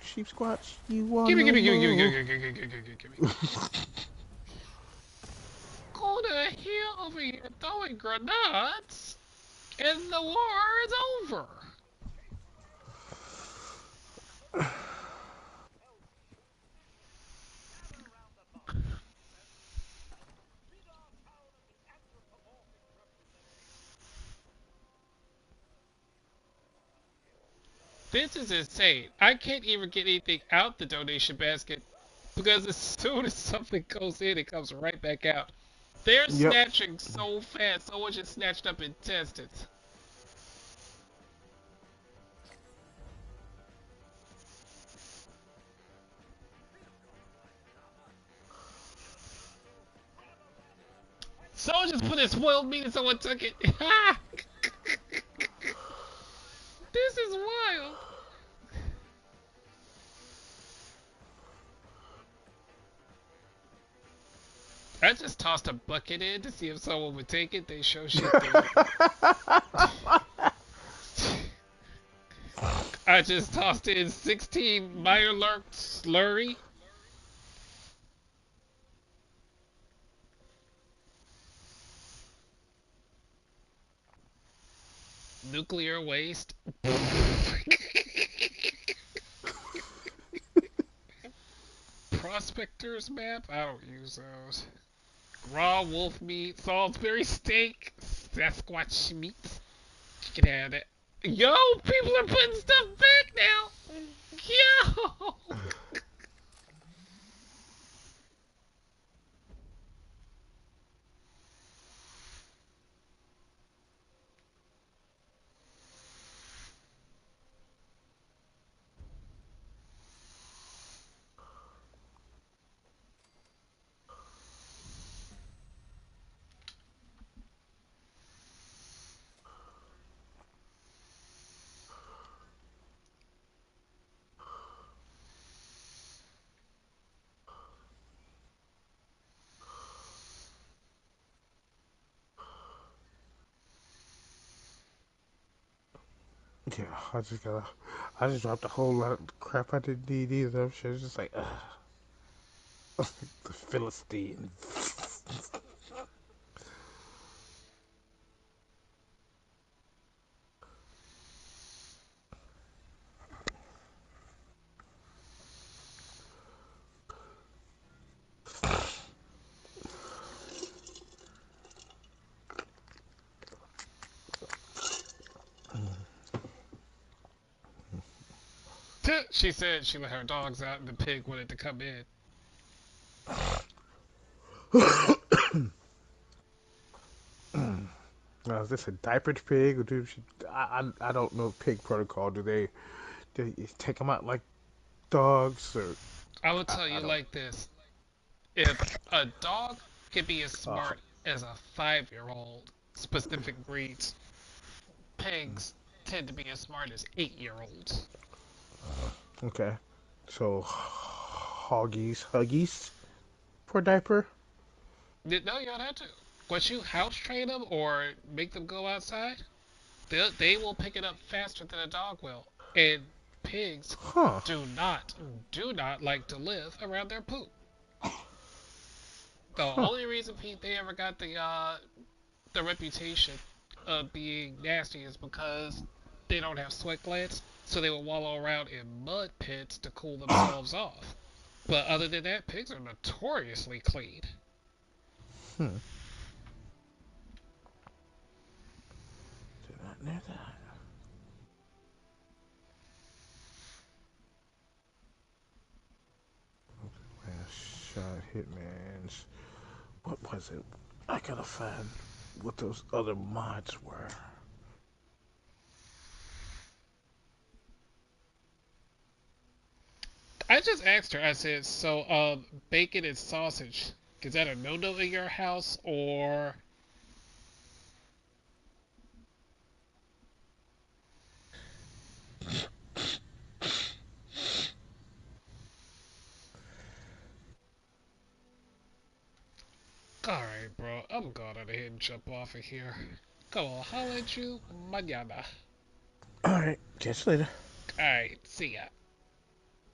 She squatch, you want Gimme, no gimme, gimme, gimme, more. gimme, gimme, gimme, gimme, gimme. Go to hell over here throwing grenades, and the war is over. This is insane. I can't even get anything out the donation basket because as soon as something goes in, it comes right back out. They're Yep. snatching so fast. Someone just snatched up intestines. Someone just put in spoiled meat and someone took it. This is wild. I just tossed a bucket in to see if someone would take it. They show shit through it. I just tossed in 16 Mirelurk slurry. Nuclear waste. Prospector's map? I don't use those. Raw wolf meat, Salisbury steak, Sasquatch meat. You can have it. Yo, people are putting stuff back now. Yo. Yeah, I just dropped a whole lot of crap I didn't need either. I'm sure it's just like, the Philistine. She said she let her dogs out and the pig wanted to come in. Now, is this a diapered pig or I don't know pig protocol. Do they take them out like dogs or I will tell I you don't. like this. If a dog can be as Uh, smart as a 5-year-old, specific breeds, pigs tend to be as smart as 8-year-olds. okay, so huggies for diaper. No, you don't have to. Once you house train them or make them go outside, they will pick it up faster than a dog will. And pigs Huh. do not like to live around their poop. The Huh. only reason they ever got the reputation of being nasty is because they don't have sweat glands, so they will wallow around in mud pits to cool themselves off. But other than that, pigs are notoriously clean. Hmm. Did not know that. Last shot Hitman's. What was it? I gotta find what those other mods were. I just asked her. I said, "So, bacon and sausage. Is that a no-no in your house, or... Alright, bro. I'm going to hit and jump off of here. Come on, holla at you mañana. Alright, catch you later. Alright, see ya.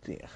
See ya.